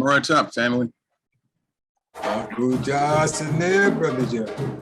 right up, family. Uncle Johnson there, Brother Joe.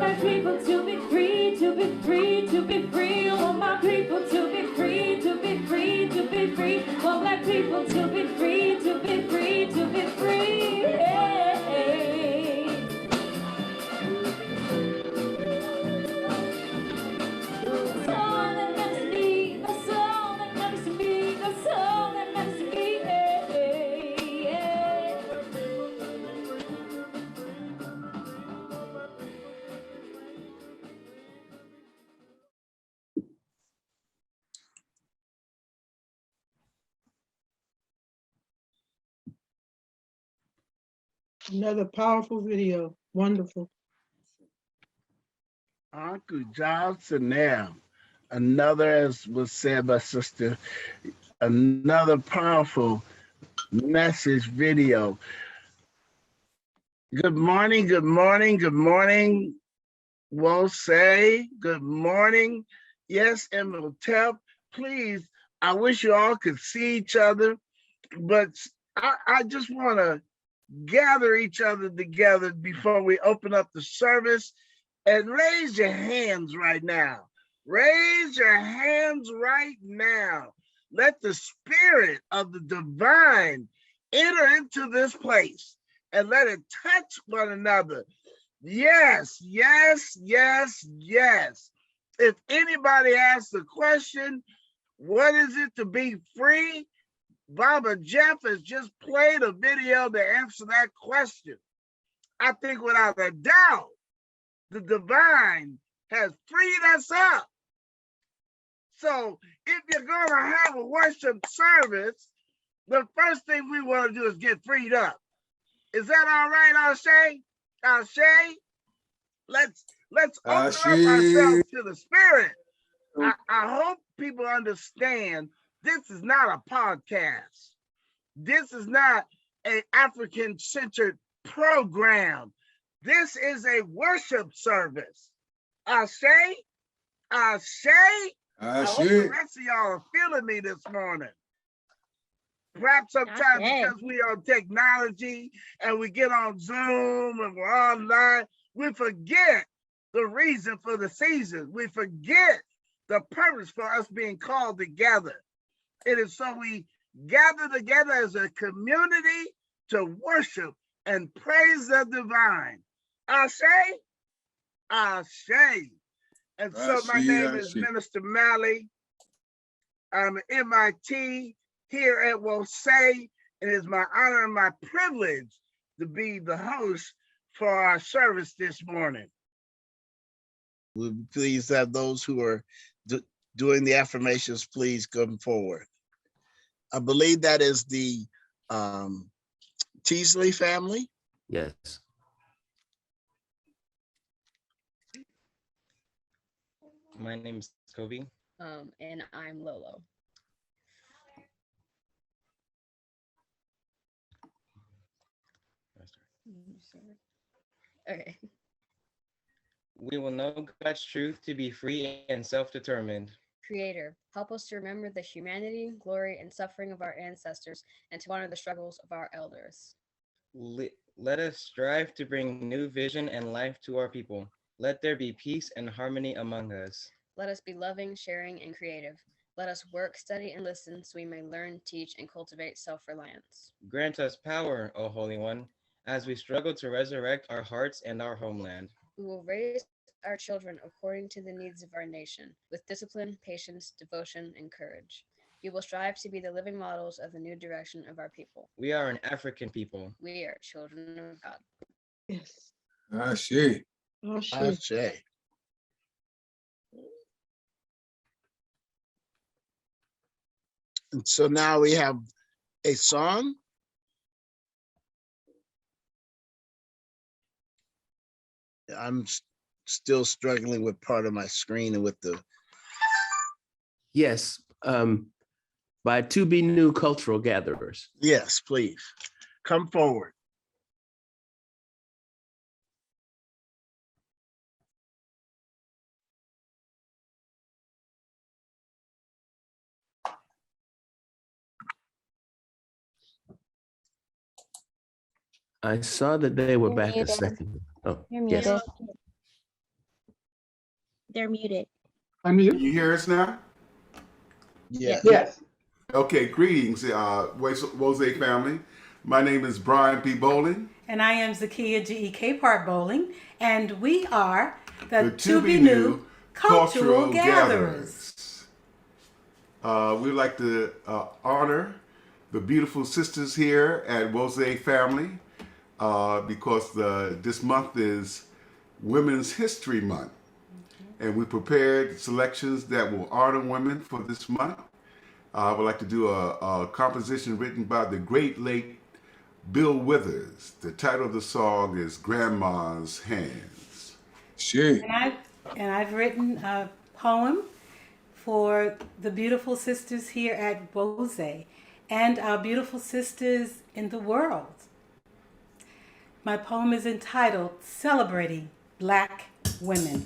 my people to be free, to be free, to be free. I want my people to be free, to be free, to be free. I want my people to be free, to be free, to be free. Hey. That's all that matters to me. That's all that matters to me. That's all that matters to me. Hey, hey. Another powerful video. Wonderful. Good job, Sanam. Another, as was said by Sister, another powerful message video. Good morning, good morning, good morning. We'll say good morning. Yes, Imhotep, please, I wish you all could see each other, but I just want to gather each other together before we open up the service. And raise your hands right now. Raise your hands right now. Let the spirit of the divine enter into this place and let it touch one another. Yes, yes, yes, yes. If anybody asks a question, what is it to be free? Baba Jeff has just played a video to answer that question. I think without a doubt, the divine has freed us up. So if you're going to have a worship service, the first thing we want to do is get freed up. Is that all right, Ashe? Ashe? Let's open up ourselves to the spirit. I hope people understand this is not a podcast. This is not an African-centered program. This is a worship service. Ashe? Ashe? I hope the rest of y'all are feeling me this morning. Perhaps sometimes because we on technology and we get on Zoom and we're online, we forget the reason for the season. We forget the purpose for us being called together. It is so we gather together as a community to worship and praise the divine. Ashe? Ashe. And so my name is Minister Malley. I'm an MIT here at Wosay. It is my honor and my privilege to be the host for our service this morning. We'll be pleased to have those who are doing the affirmations, please come forward. I believe that is the Teasley family. Yes. My name is Kobe. And I'm Lolo. Okay. We will know God's truth to be free and self-determined. Creator, help us to remember the humanity, glory, and suffering of our ancestors and to honor the struggles of our elders. Let us strive to bring new vision and life to our people. Let there be peace and harmony among us. Let us be loving, sharing, and creative. Let us work, study, and listen so we may learn, teach, and cultivate self-reliance. Grant us power, O Holy One, as we struggle to resurrect our hearts and our homeland. We will raise our children according to the needs of our nation, with discipline, patience, devotion, and courage. We will strive to be the living models of the new direction of our people. We are an African people. We are children of God. Yes. Ashe. Ashe. Ashe. And so now we have a song. I'm still struggling with part of my screen and with the. Yes. By To Be New Cultural Gatherers. Yes, please come forward. I saw that they were You're back muted. a second. Oh, You're yes. muted. They're muted. Can you hear us now? Yes. Yes. Okay, greetings, Wose family. My name is Brian P. Bowling. And I am Zakia G.E.K. Park Bowling, and we are the To Be New Cultural Gatherers. We'd like to honor the beautiful sisters here at Wose family because this month is Women's History Month. And we prepared selections that will honor women for this month. I would like to do a composition written by the great late Bill Withers. The title of the song is Grandma's Hands. Sure. And I've written a poem for the beautiful sisters here at Wose and our beautiful sisters in the world. My poem is entitled Celebrating Black Women.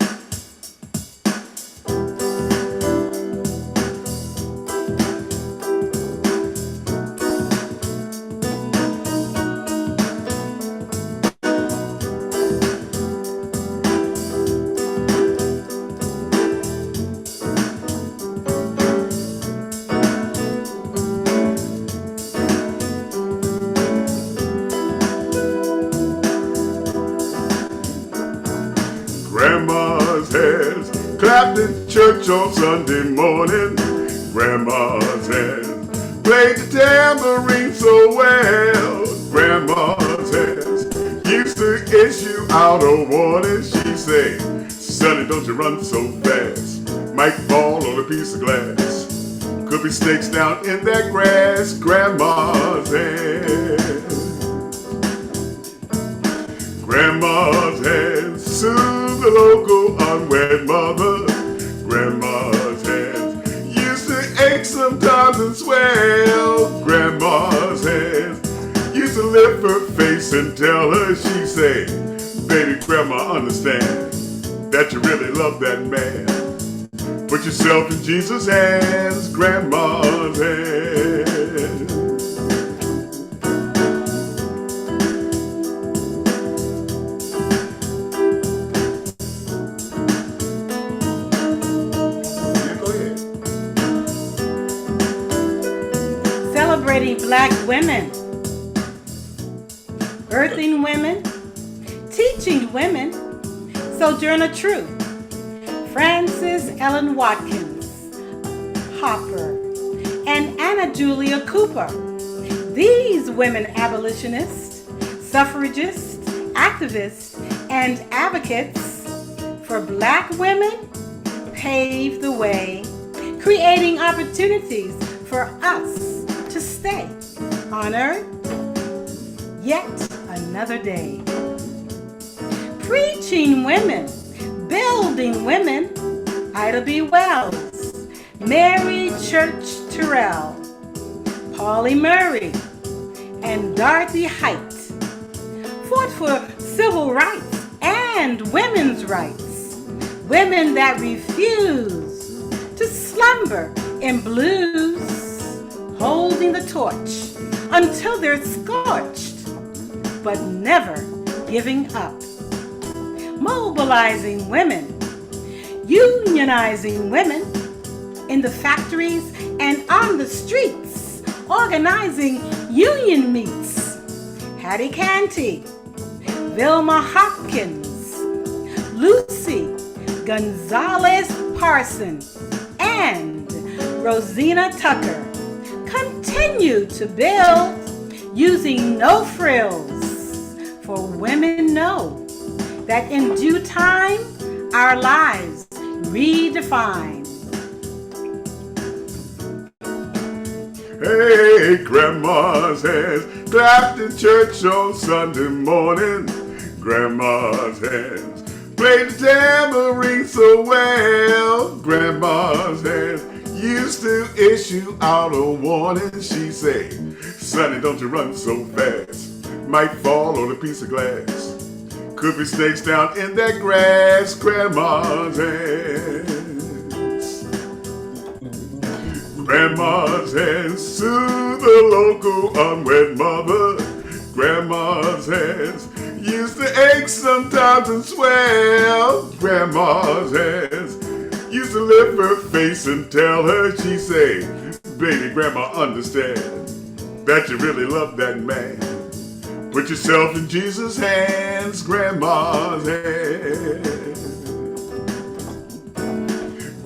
Grandma's hands clapped in church on Sunday morning. Grandma's hands played the tambourine so well. Grandma's hands used to issue out a warning. She said, "Sonny, don't you run so fast. Might fall on a piece of glass. Could be snakes down in that grass." Grandma's hands. Grandma's hands soothe the local unwed mother. Grandma's hands used to ache sometimes and swell. Grandma's hands used to lift her face and tell her, she said, "Baby, Grandma, understand that you really love that man. Put yourself in Jesus' hands." Grandma's hands. Celebrating Black women, birthing women, teaching women, Sojourner Truth, Frances Ellen Watkins, Hopper, and Anna Julia Cooper. These women abolitionists, suffragists, activists, and advocates for Black women paved the way, creating opportunities for us to stay on earth yet another day. Preaching women, building women, Ida B. Wells, Mary Church Terrell, Pauli Murray, and Dorothy Height fought for civil rights and women's rights. Women that refuse to slumber in blues, holding the torch until they're scorched, but never giving up. Mobilizing women, unionizing women in the factories and on the streets, organizing union meets. Hattie Canty, Vilma Hopkins, Lucy Gonzalez Parson, and Rosina Tucker continue to build using no frills, for women know that in due time our lives redefine. Hey, Grandma's hands clapped in church on Sunday morning. Grandma's hands played the tambourine so well. Grandma's hands used to issue out a warning. She said, "Sonny, don't you run so fast. Might fall on a piece of glass. Could be snakes down in that grass." Grandma's hands. Grandma's hands soothe the local unwed mother. Grandma's hands used to ache sometimes and swell. Grandma's hands to lift her face and tell her, she say, baby, grandma, understand that you really love that man. Put yourself in Jesus' hands, grandma's hands.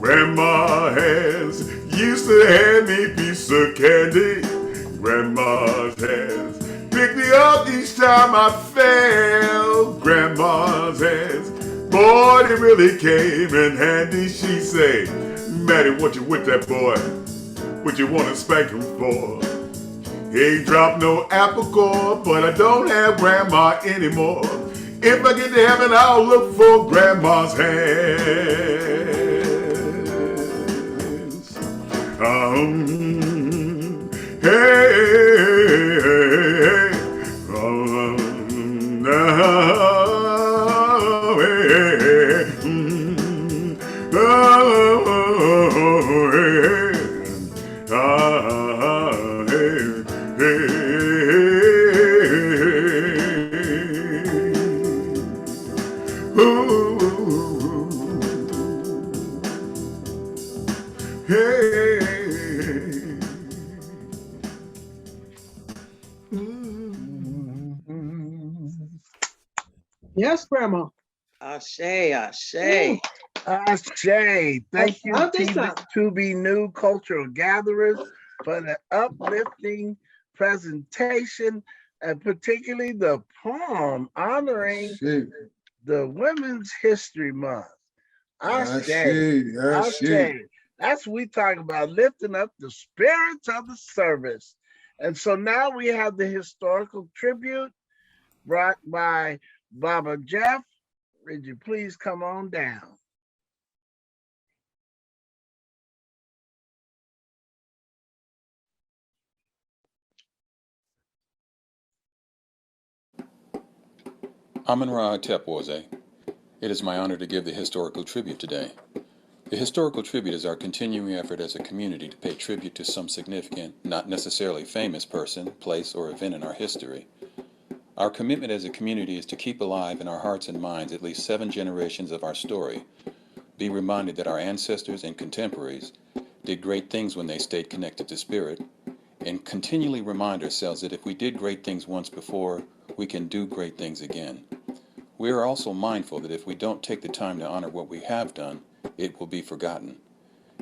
Grandma hands used to hand me a piece of candy. Grandma's hands pick me up each time I fell. Grandma's hands, boy, they really came in handy. She say, Maddie, what you with that boy? What you wanna spank him for? He ain't dropped no apple core, but I don't have grandma anymore. If I get to heaven, I'll look for grandma's hands. Hey, Yes, Grandma. Ashe, Ashe. Ashe. Thank you I'll take some. to be new cultural gatherers for the uplifting presentation, and particularly the poem honoring the Women's History Month. Ashe. Ashe. That's what we talk about, lifting up the spirits of the service. And so now we have the historical tribute brought by Baba Jeff. Would you please come on down? Untitled Chapter. It is my honor to give the historical tribute today. The historical tribute is our continuing effort as a community to pay tribute to some significant, not necessarily famous person, place, or event in our history. Our commitment as a community is to keep alive in our hearts and minds at least 7 generations of our story. Be reminded that our ancestors and contemporaries did great things when they stayed connected to spirit, and continually remind ourselves that if we did great things once before, we can do great things again. We are also mindful that if we don't take the time to honor what we have done, it will be forgotten.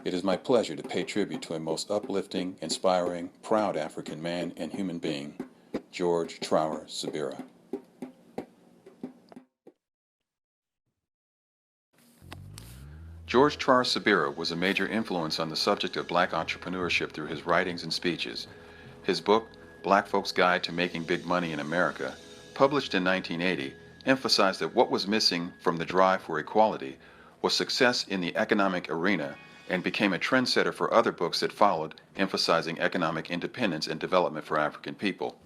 It is my pleasure to pay tribute to a most uplifting, inspiring, proud African man and human being, George Pryor Sabira. George Pryor Sabira was a major influence on the subject of black entrepreneurship through his writings and speeches. His book, Black Folks' Guide to Making Big Money in America, published in 1980, emphasized that what was missing from the drive for equality was success in the economic arena, and became a trendsetter for other books that followed, emphasizing economic independence and development for African people.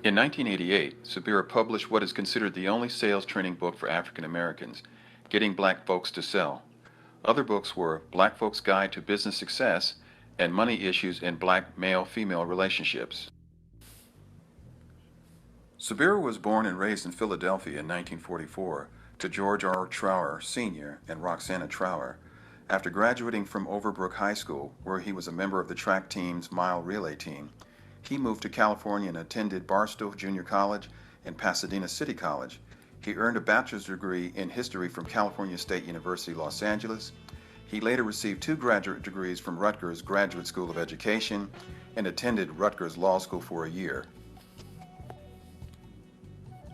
In 1988, Sabira published what is considered the only sales training book for African Americans, Getting Black Folks to Sell. Other books were Black Folks' Guide to Business Success and Money Issues in Black Male-Female Relationships. Sabira was born and raised in Philadelphia in 1944 to George R. Pryor Sr. and Roxana Pryor. After graduating from Overbrook High School, where he was a member of the track team's mile relay team, he moved to California and attended Barstow Junior College and Pasadena City College. He earned a bachelor's degree in history from California State University, Los Angeles. He later received 2 graduate degrees from Rutgers Graduate School of Education and attended Rutgers Law School for a year.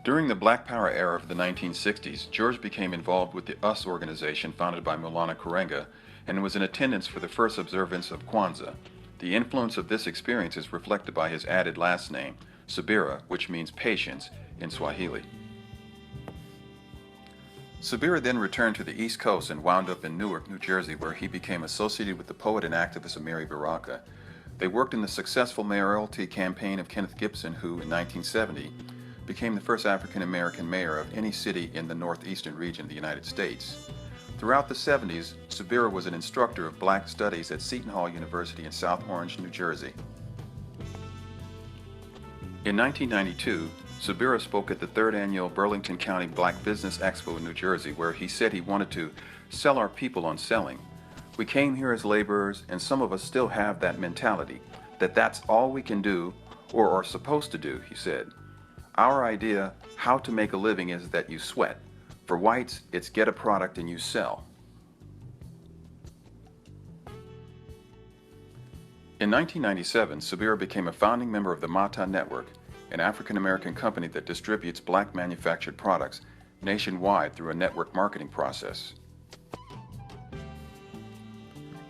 During the Black Power era of the 1960s, George became involved with the US organization founded by Maulana Karenga and was in attendance for the first observance of Kwanzaa. The influence of this experience is reflected by his added last name, Sabira, which means patience in Swahili. Sabira then returned to the East Coast and wound up in Newark, New Jersey, where he became associated with the poet and activist Amiri Baraka. They worked in the successful mayoralty campaign of Kenneth Gibson, who, in 1970, became the first African-American mayor of any city in the northeastern region of the United States. Throughout the 70s, Sabira was an instructor of Black Studies at Seton Hall University in South Orange, New Jersey. In 1992, Sabira spoke at the 3rd Annual Burlington County Black Business Expo in New Jersey, where he said he wanted to sell our people on selling. We came here as laborers, and some of us still have that mentality, that that's all we can do or are supposed to do, he said. Our idea how to make a living is that you sweat. For whites, it's get a product and you sell. In 1997, Sabira became a founding member of the Mata Network, an African-American company that distributes black manufactured products nationwide through a network marketing process.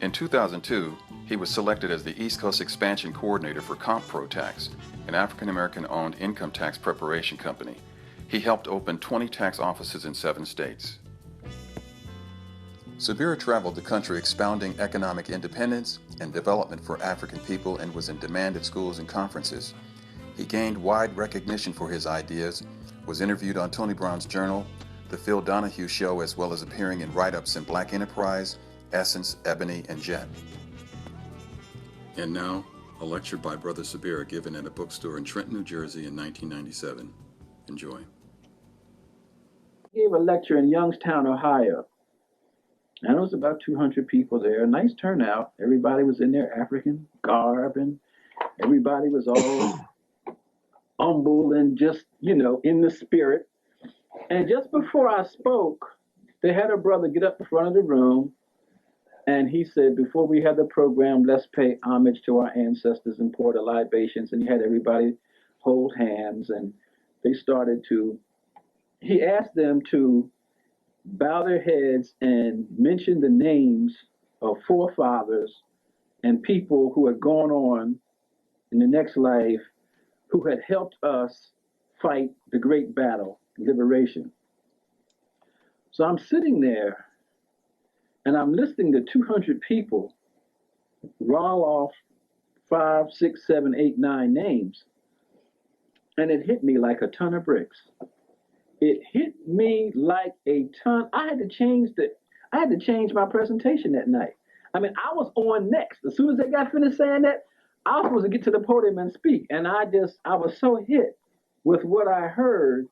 In 2002, he was selected as the East Coast Expansion Coordinator for CompPro Tax, an African-American owned income tax preparation company. He helped open 20 tax offices in 7 states. Sabira traveled the country expounding economic independence and development for African people and was in demand at schools and conferences. He gained wide recognition for his ideas, was interviewed on Tony Brown's Journal, The Phil Donahue Show, as well as appearing in write-ups in Black Enterprise, Essence, Ebony, and Jet. And now, a lecture by Brother Sabira given at a bookstore in Trenton, New Jersey in 1997. Enjoy. I gave a lecture in Youngstown, Ohio. And it was about 200 people there. A nice turnout. Everybody was in their African garb, and everybody was all humble and just, in the spirit. And just before I spoke, they had a brother get up in front of the room, and he said, before we had the program, let's pay homage to our ancestors and pour the libations. And he had everybody hold hands, and they started to, he asked them to bow their heads and mention the names of forefathers and people who had gone on in the next life who had helped us fight the great battle, liberation. So I'm sitting there and I'm listening to 200 people roll off 5, 6, 7, 8, 9 names. And it hit me like a ton of bricks. It hit me like a ton. I had to change my presentation that night. I mean, I was on next. As soon as they got finished saying that, I was supposed to get to the podium and speak. And I was so hit with what I heard.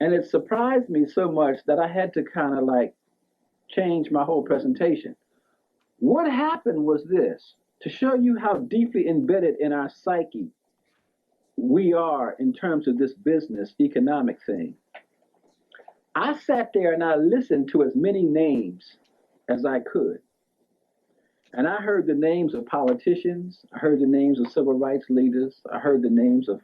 And it surprised me so much that I had to kind of like change my whole presentation. What happened was this, to show you how deeply embedded in our psyche we are in terms of this business economic thing. I sat there and I listened to as many names as I could. And I heard the names of politicians. I heard the names of civil rights leaders. I heard the names of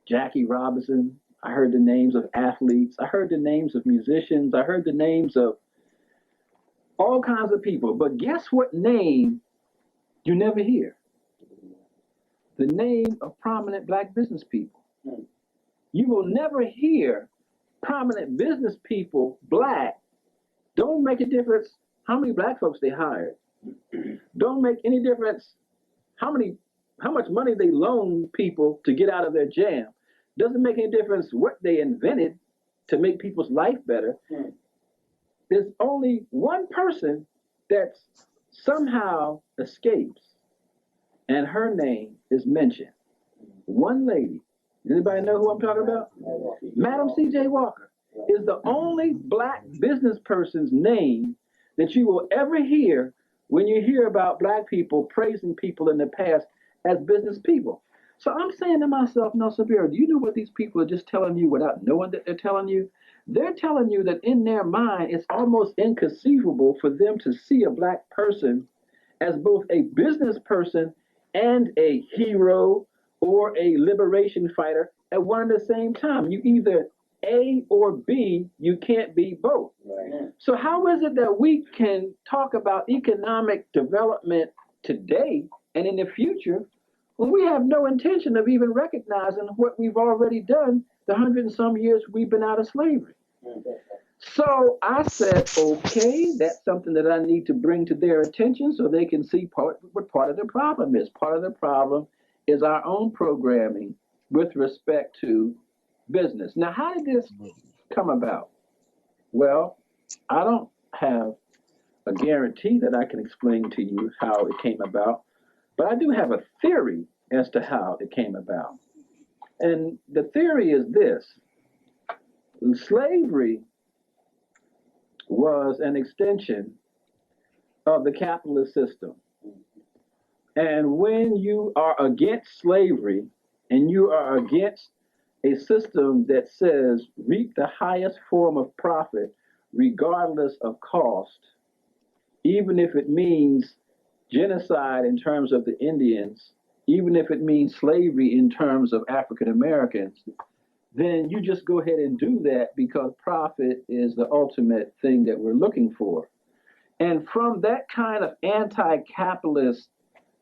Jackie Robinson. I heard the names of athletes. I heard the names of musicians. I heard the names of all kinds of people. But guess what name you never hear? The name of prominent Black business people. You will never hear prominent business people, Black. Don't make a difference how many Black folks they hired. Don't make any difference how much money they loan people to get out of their jam. Doesn't make any difference what they invented to make people's life better. There's only one person that somehow escapes, and her name is mentioned. One lady. Anybody know who I'm talking about? Madam C.J. Walker is the only Black business person's name that you will ever hear when you hear about Black people praising people in the past as business people. So I'm saying to myself, no, Sabira, do you know what these people are just telling you without knowing that they're telling you? They're telling you that in their mind, it's almost inconceivable for them to see a Black person as both a business person and a hero or a liberation fighter at one and the same time. You either A or B, you can't be both. Right. So how is it that we can talk about economic development today and in the future when we have no intention of even recognizing what we've already done the 100 and some years we've been out of slavery? So I said, okay, that's something that I need to bring to their attention so they can see what part of the problem is. Part of the problem is our own programming with respect to business. Now, how did this come about? Well, I don't have a guarantee that I can explain to you how it came about, but I do have a theory as to how it came about. And the theory is this: slavery was an extension of the capitalist system. And when you are against slavery and you are against a system that says reap the highest form of profit regardless of cost, even if it means genocide in terms of the Indians, even if it means slavery in terms of African Americans, then you just go ahead and do that because profit is the ultimate thing that we're looking for. And from that kind of anti-capitalist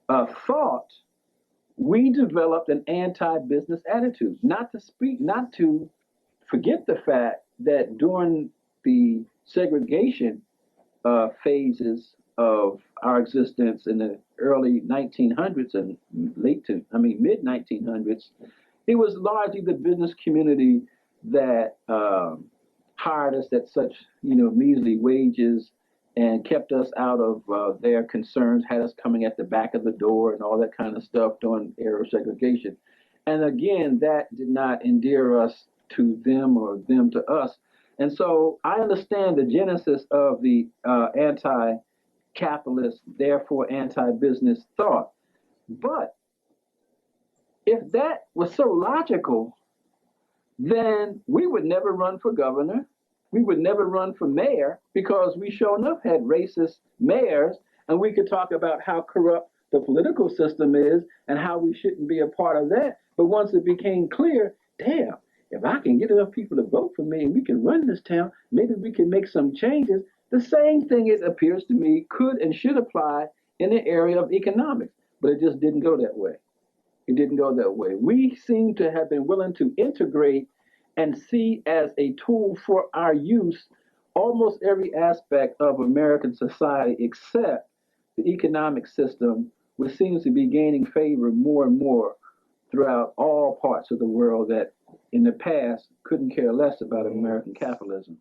thought, we developed an anti-business attitude. Not to forget the fact that during the segregation phases of our existence in the early 1900s and mid 1900s, it was largely the business community that hired us at such measly wages and kept us out of their concerns, had us coming at the back of the door and all that kind of stuff during the era of segregation. And again, that did not endear us to them or them to us. And so I understand the genesis of the anti-capitalist, therefore anti-business thought. But if that was so logical, then we would never run for governor. We would never run for mayor because we sure enough had racist mayors, and we could talk about how corrupt the political system is and how we shouldn't be a part of that. But once it became clear, damn, if I can get enough people to vote for me and we can run this town, maybe we can make some changes. The same thing, it appears to me, could and should apply in the area of economics, but it just didn't go that way. It didn't go that way. We seem to have been willing to integrate and see as a tool for our use almost every aspect of American society except the economic system, which seems to be gaining favor more and more throughout all parts of the world that in the past couldn't care less about American capitalism.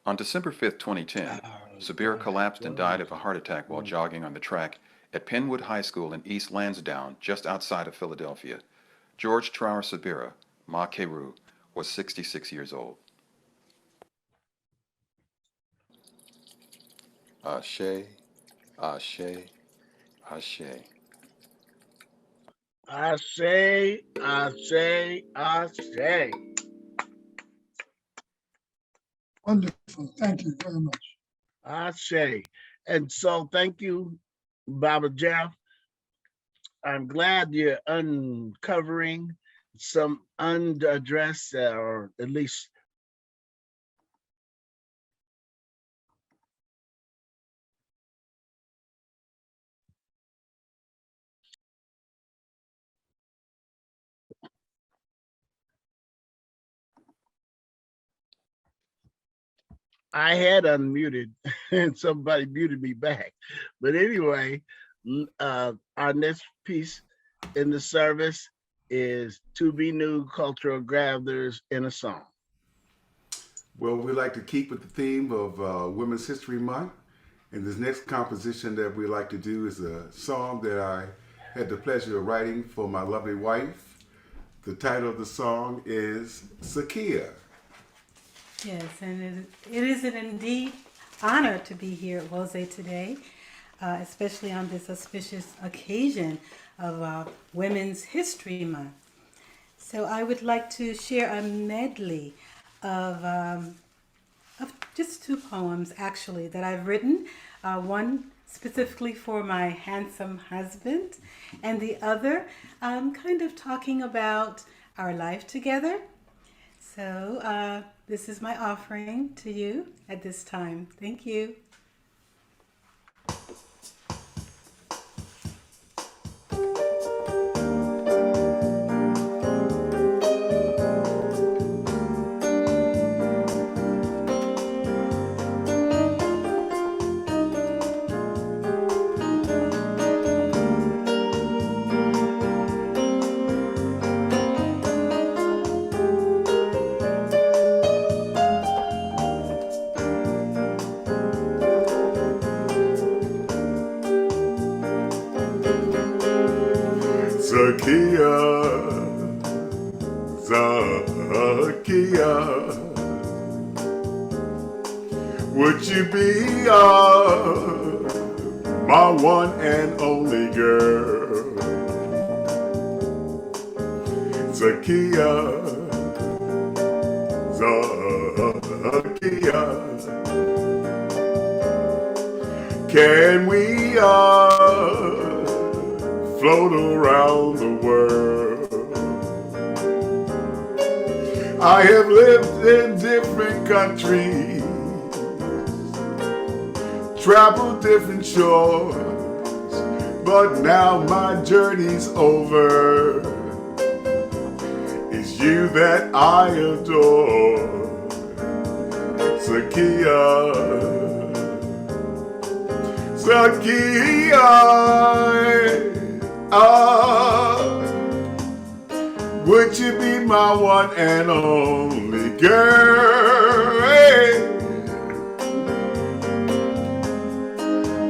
On December 5th, 2010, Sabira collapsed and died of a heart attack while jogging on the track at Penwood High School in East Lansdowne, just outside of Philadelphia. George Trower Sabira, Ma Keru, was 66 years old. Ashe, Ashe, Ashe. Ashe, Ashe, Ashe. Wonderful. Thank you very much. Ashe. And so thank you, Baba Jeff. I'm glad you're uncovering some unaddressed or at least I had unmuted and somebody muted me back. But anyway, our next piece in the service is To Be New Cultural Gatherers in a Song. Well, we like to keep with the theme of Women's History Month. And this next composition that we like to do is a song that I had the pleasure of writing for my lovely wife. The title of the song is Sakia. Yes, and it is an indeed honor to be here at Wose today, especially on this auspicious occasion of Women's History Month. So I would like to share a medley of just two poems, actually, that I've written. One specifically for my handsome husband, and the other kind of talking about our life together. So this is my offering to you at this time. Thank you. Zakia, Zakia, would you be my one and only girl? Zakia, Zakia, can we float around the world? I have lived in different countries, traveled different shores, but now my journey's over. It's you that I adore, Zakia, Zakia. Would you be my one and only girl? Hey.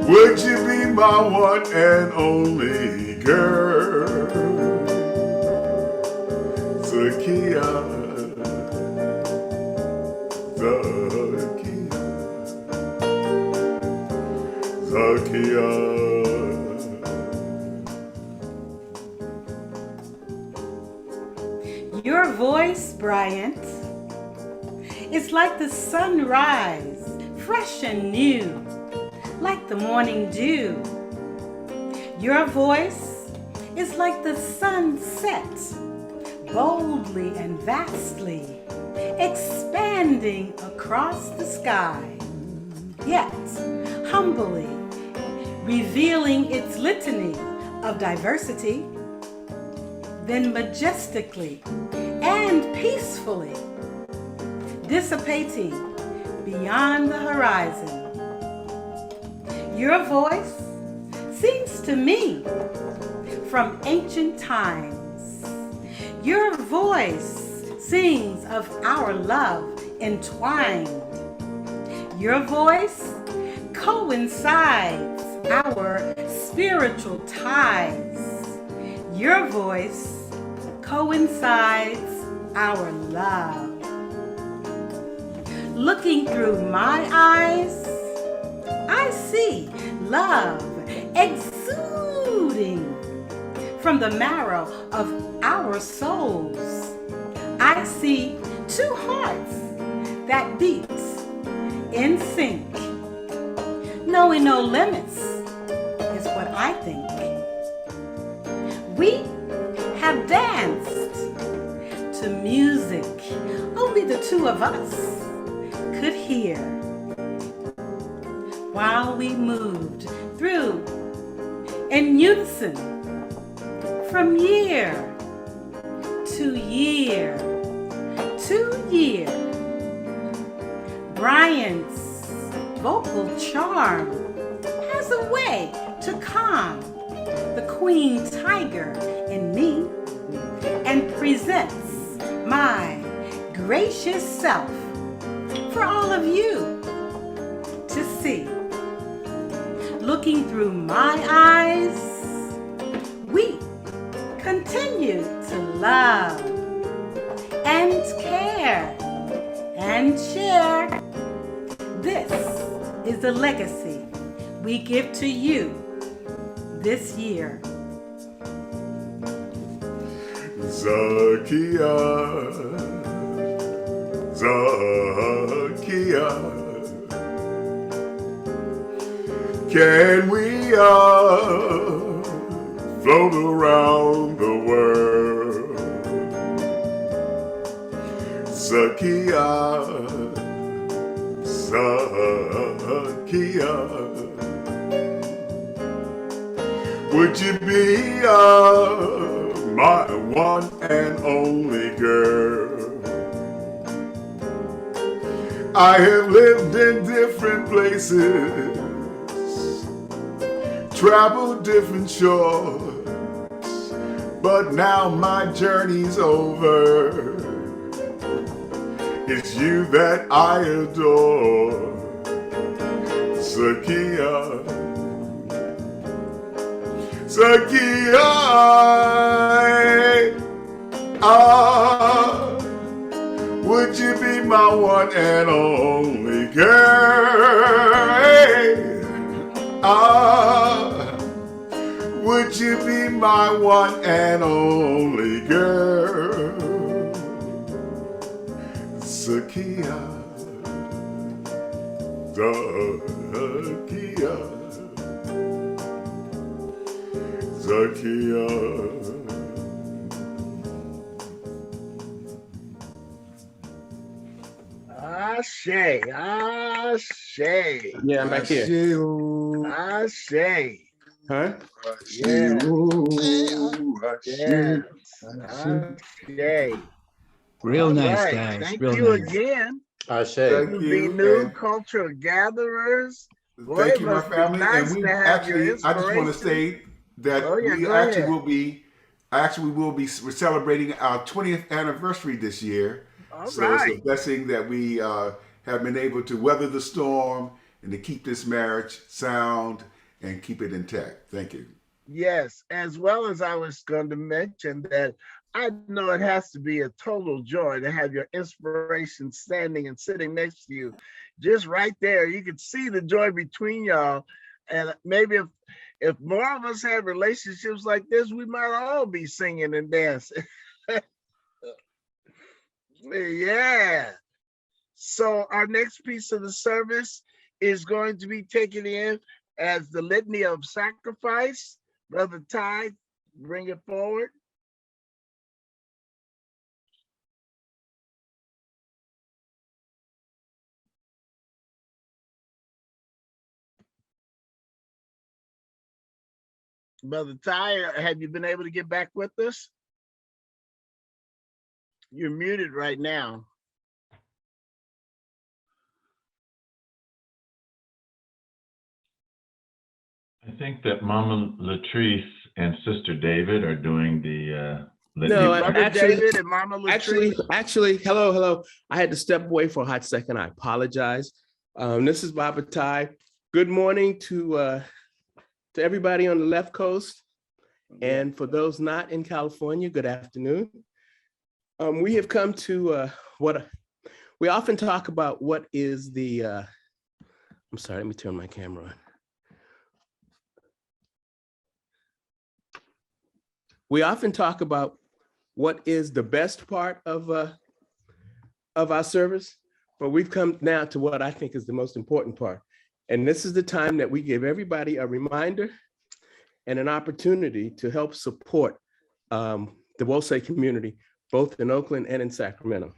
Would you be my one and only girl? Zakia, Zakia, Zakia. Your voice, Bryant, is like the sunrise, fresh and new, like the morning dew. Your voice is like the sunset, boldly and vastly, expanding across the sky, yet humbly revealing its litany of diversity, then majestically and peacefully dissipating beyond the horizon. Your voice seems to me from ancient times. Your voice sings of our love entwined. Your voice coincides our spiritual ties. Your voice coincides our love. Looking through my eyes, I see love exuding from the marrow of our souls. I see two hearts that beat in sync. Knowing no limits is what I think. We have danced to music only the two of us could hear, while we moved through in unison from year to year to year. Bryant's vocal charm has a way to calm the queen tiger in me and presents my gracious self for all of you to see. Looking through my eyes, we continue to love and care and share. This is the legacy we give to you this year. Zakia, Zakia, can we float around the world? Zakia, Zakia, would you be my one and only girl? I have lived in different places, traveled different shores, but now my journey's over. It's you that I adore, Zakia, Sakia, would you be my one and only girl? Would you be my one and only girl? Sakia, Sakia, Sakia. Ashe, ashe, Yeah, I'm back here. ashe. Huh? Yes, yes, ashe. Real All nice, right. guys. Thank Real you nice. again. Thank To be you. new And cultural gatherers. Boy, thank it you, my must be family. And nice we to have your actually, I just want to inspiration. say that Oh yeah, we go actually ahead. will be, we're celebrating our 20th anniversary this year. All So it's a right. blessing that we have been able to weather the storm and to keep this marriage sound and keep it intact. Thank you. Yes, as well as I was going to mention that I know it has to be a total joy to have your inspiration standing and sitting next to you, just right there. You can see the joy between y'all, and maybe if more of us had relationships like this, we might all be singing and dancing. Yeah. So our next piece of the service is going to be taken in as the Litany of Sacrifice. Brother Ty, bring it forward. Brother Ty, have you been able to get back with us? You're muted right now. I think that Mama Latrice and Sister David are doing the No, David and Mama Latrice. actually, hello. I had to step away for a hot second. I apologize. This is Baba Ty. Good morning to everybody on the left coast, and for those not in California, good afternoon. We have come to what we often talk about. What is the? I'm sorry. Let me turn my camera on. We often talk about what is the best part of our service, but we've come now to what I think is the most important part. And this is the time that we give everybody a reminder and an opportunity to help support the Wosei community, both in Oakland and in Sacramento.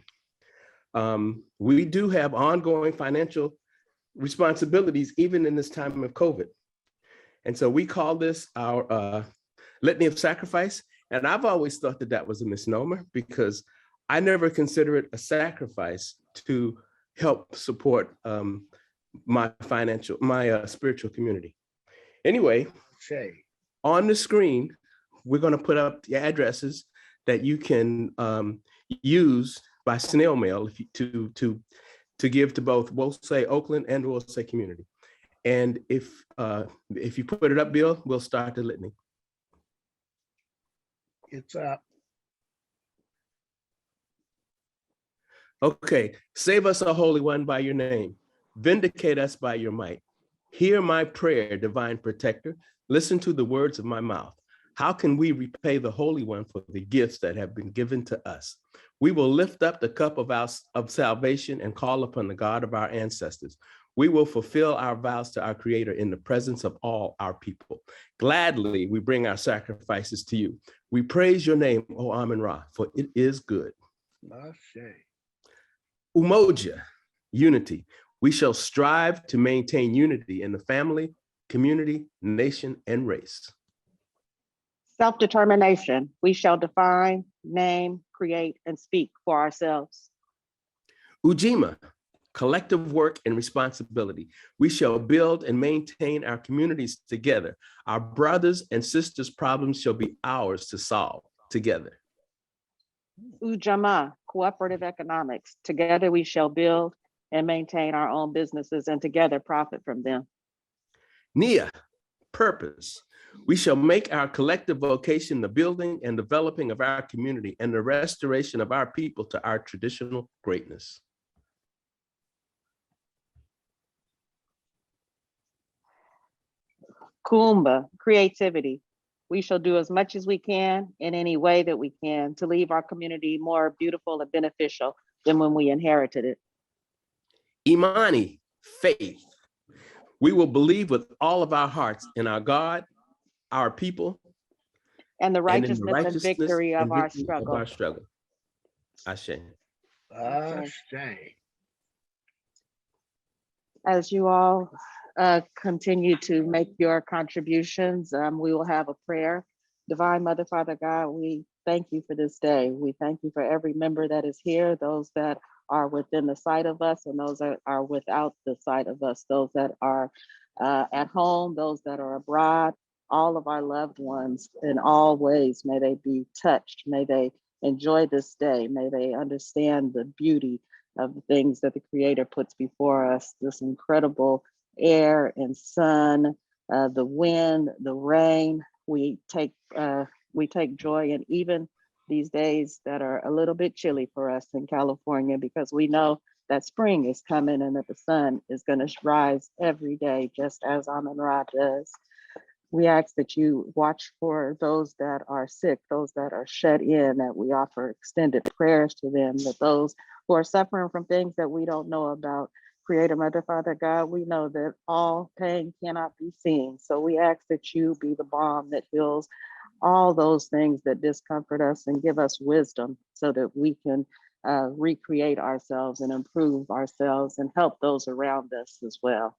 We do have ongoing financial responsibilities, even in this time of COVID. And so we call this our Litany of Sacrifice. And I've always thought that that was a misnomer because I never consider it a sacrifice to help support my spiritual community. Anyway, on the screen, we're going to put up the addresses that you can use by snail mail to give to both Wosei Oakland and Wosei community. And if you put it up, Bill, we'll start the litany. It's up. Okay, save us, O Holy One, by your name. Vindicate us by your might. Hear my prayer, divine protector. Listen to the words of my mouth. How can we repay the Holy One for the gifts that have been given to us? We will lift up the cup of salvation and call upon the God of our ancestors. We will fulfill our vows to our Creator in the presence of all our people. Gladly, we bring our sacrifices to you. We praise your name, O Amun-Ra, for it is good. Umoja, unity. We shall strive to maintain unity in the family, community, nation, and race. Self-determination. We shall define, name, create, and speak for ourselves. Ujima, collective work and responsibility. We shall build and maintain our communities together. Our brothers and sisters' problems shall be ours to solve together. Ujamaa, cooperative economics. Together we shall build and maintain our own businesses and together profit from them. Nia, purpose. We shall make our collective vocation the building and developing of our community and the restoration of our people to our traditional greatness. Kuumba, creativity. We shall do as much as we can in any way that we can to leave our community more beautiful and beneficial than when we inherited it. Imani, faith. We will believe with all of our hearts in our God, our people, and the and in the righteousness and victory of our struggle. Ashe. Ashe. As you all continue to make your contributions, we will have a prayer. Divine Mother, Father God, we thank you for this day. We thank you for every member that is here, those that are within the sight of us and those that are without the sight of us, those that are at home, those that are abroad, all of our loved ones in all ways. May they be touched. May they enjoy this day. May they understand the beauty of the things that the Creator puts before us, this incredible air and sun, the wind, the rain. We take joy in even these days that are a little bit chilly for us in California, because we know that spring is coming and that the sun is going to rise every day, just as Amun-Ra does. We ask that you watch for those that are sick, those that are shut in, that we offer extended prayers to them, that those who are suffering from things that we don't know about. Creator, Mother, Father, God, we know that all pain cannot be seen. So we ask that you be the balm that heals all those things that discomfort us and give us wisdom so that we can recreate ourselves and improve ourselves and help those around us as well.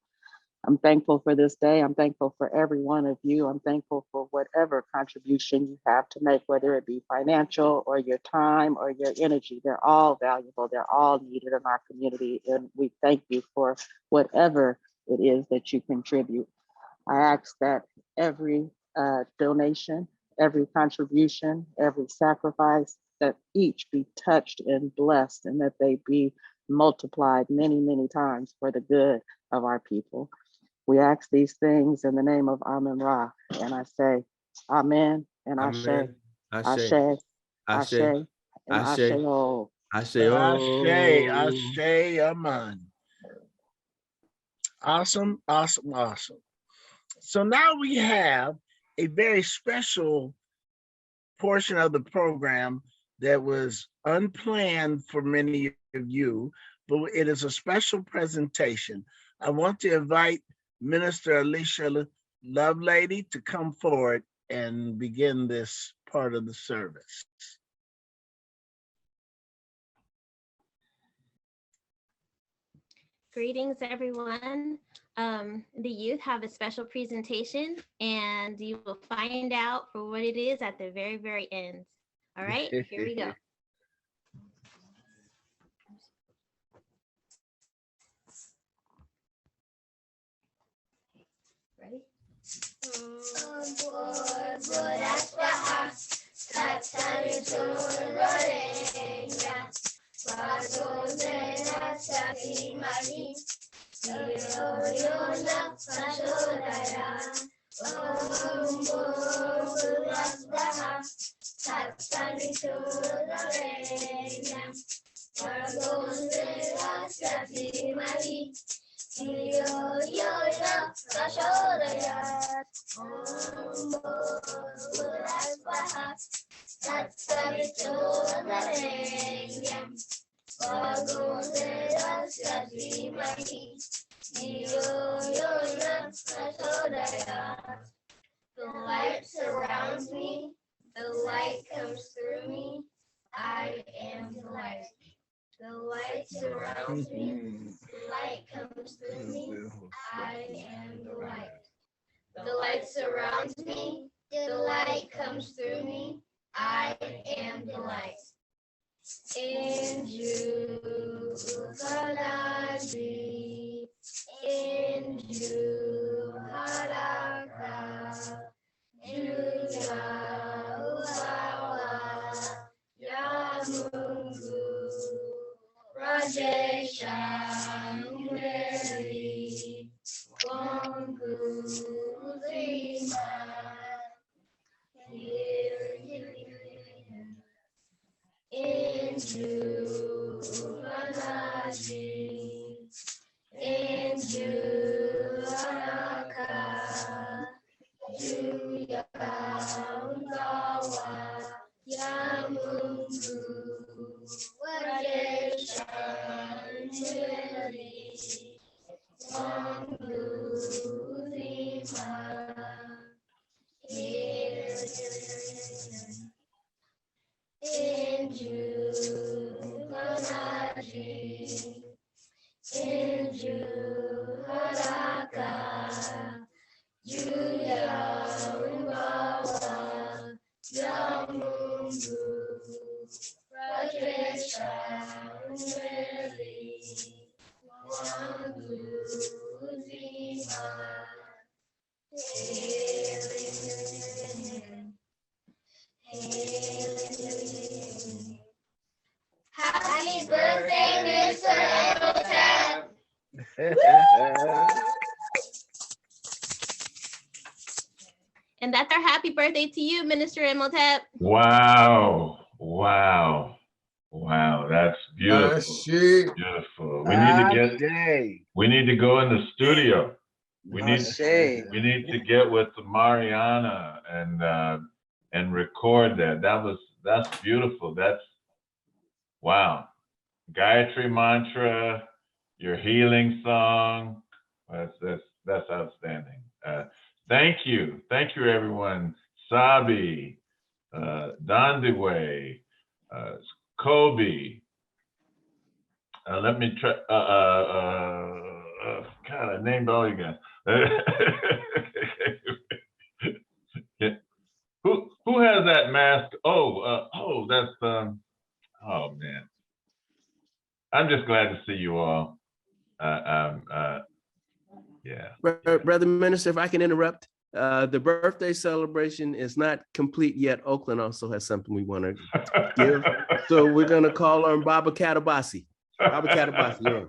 I'm thankful for this day. I'm thankful for every one of you. I'm thankful for whatever contribution you have to make, whether it be financial or your time or your energy. They're all valuable. They're all needed in our community. And we thank you for whatever it is that you contribute. I ask that every donation, every contribution, every sacrifice, that each be touched and blessed, and that they be multiplied many, many times for the good of our people. We ask these things in the name of Amun-Ra, and I say, Amen and Ashe, Ashe, Ashe, and Ashe-O. Ashe, Ashe, Aman. Awesome, awesome, awesome. So now we have a very special portion of the program that was unplanned for many of you, but it is a special presentation. I want to invite Minister Alicia Lovelady to come forward and begin this part of the service. Greetings, everyone. The youth have a special presentation, and you will find out for what it is at the very, very end. All right, here we go. Ready? The light surrounds me, the light comes through me, I am the light. The light surrounds me, the light comes through me, I am the light. The light surrounds me, the light comes through me, I am the light. In you Kaladi, in you Haraka, Julia Uwawa, Yamungu, Rajesha Mary, Wangu Zima, Happy birthday, Mr. Imhotep. And that's our happy birthday to you, Minister Imhotep. Wow. Wow. Wow. That's beautiful. Beautiful. We need to go in the studio. We need to get with Mariana and record that. That's beautiful. That's wow. Gayatri mantra, your healing song. That's outstanding. Thank you everyone. Sabi, Dandiwe, Kobe. Let me try. God, I named all you guys. Who has that mask? That's oh man. I'm just glad to see you all. Yeah. Brother Minister, if I can interrupt, the birthday celebration is not complete yet. Oakland also has something we want to give. So we're going to call on Baba Katabasi. Baba Katabasi,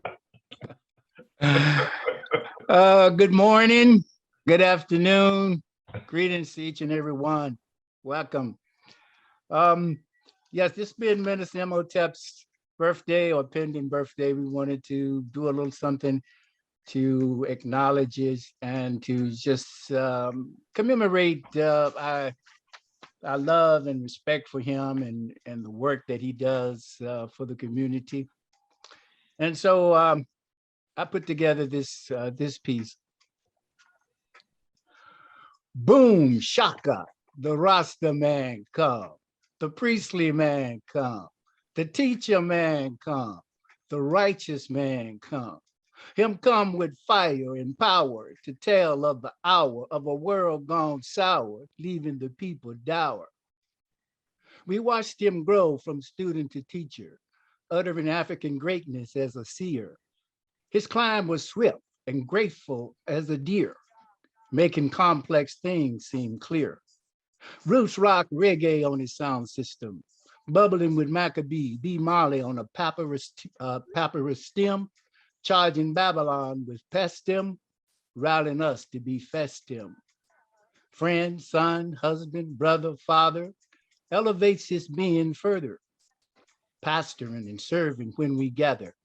yeah. Good morning, good afternoon. Greetings to each and every one. Welcome. Yes, this being Minister Imhotep's birthday or pending birthday, we wanted to do a little something to acknowledge it and to just commemorate our love and respect for him and the work that he does for the community. And so I put together this piece. Boom, shaka, the Rasta man come, the priestly man come, the teacher man come, the righteous man come. Him come with fire and power to tell of the hour of a world gone sour, leaving the people dour. We watched him grow from student to teacher, uttering African greatness as a seer. His climb was swift and graceful as a deer, making complex things seem clear. Roots rock reggae on his sound system, bubbling with Maccabee, B. Marley on a papyrus stem, charging Babylon with pestim, rallying us to be festim. Friend, son, husband, brother, father, elevates his being further, pastoring and serving when we gather,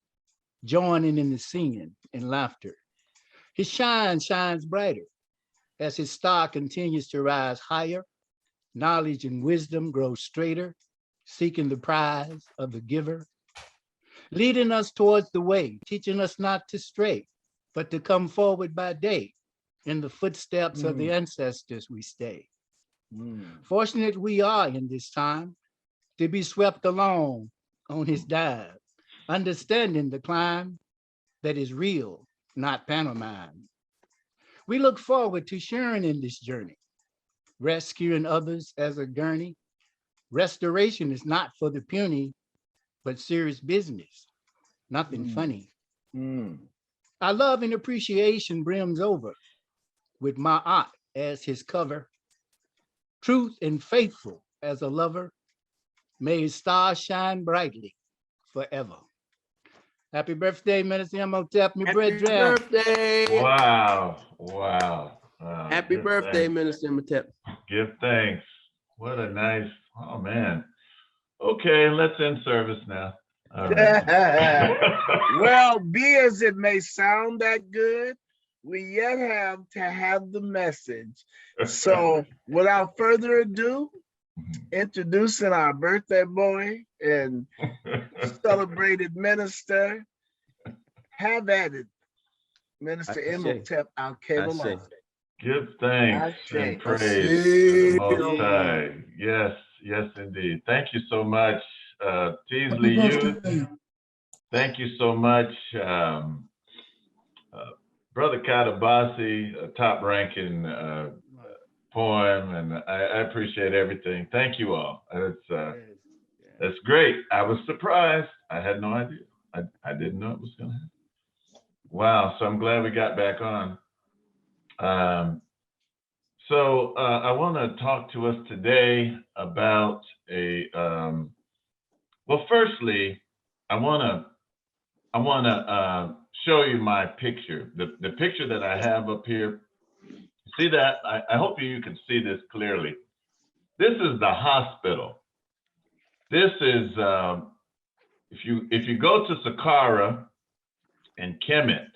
joining in the singing and laughter. His shine shines brighter as his star continues to rise higher. Knowledge and wisdom grow straighter, seeking the prize of the giver, leading us towards the way, teaching us not to stray, but to come forward by day. In the footsteps of the ancestors we stay. Fortunate we are in this time to be swept along on his dive, understanding the climb that is real, not pantomime. We look forward to sharing in this journey, rescuing others as a gurney. Restoration is not for the puny, but serious business, nothing funny. Our love and appreciation brims over with my art as his cover. Truth and faithful as a lover, may his star shine brightly forever. Happy birthday, Minister Imhotep, my brethren. Happy birthday. Wow. Happy birthday, Minister Imhotep. Give thanks. What a nice, oh man. Okay, let's end service now. All right. Well, be as it may sound that good, we yet have to have the message. So without further ado, introducing our birthday boy and celebrated minister, have at it, Minister Imhotep Al-Kebalah. Give thanks and praise to the Most High. Yes, yes, indeed. Thank you so much, Teasley Youth. Thank you so much, Brother Katabasi, a top-ranking poem, and I appreciate everything. Thank you all. That's great. I was surprised. I had no idea. I didn't know it was going to happen. Wow. So I'm glad we got back on. So I want to talk to us today about well, firstly, I want to show you my picture, the picture that I have up here. See that? I hope you can see this clearly. This is the hospital. This is, if you go to Saqqara and Kemet,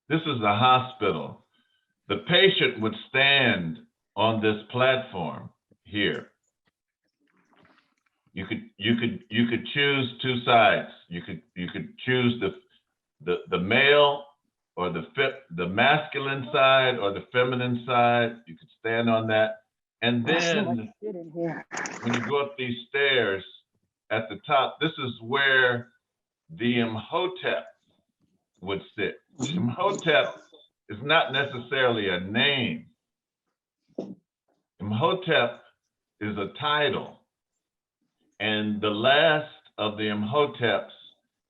this is the hospital. The patient would stand on this platform here. You could choose two sides. You could choose the male or the masculine side or the feminine side. You could stand on that. And then when you go up these stairs at the top, this is where the Imhotep would sit. Imhotep is not necessarily a name. Imhotep is a title. And the last of the Imhoteps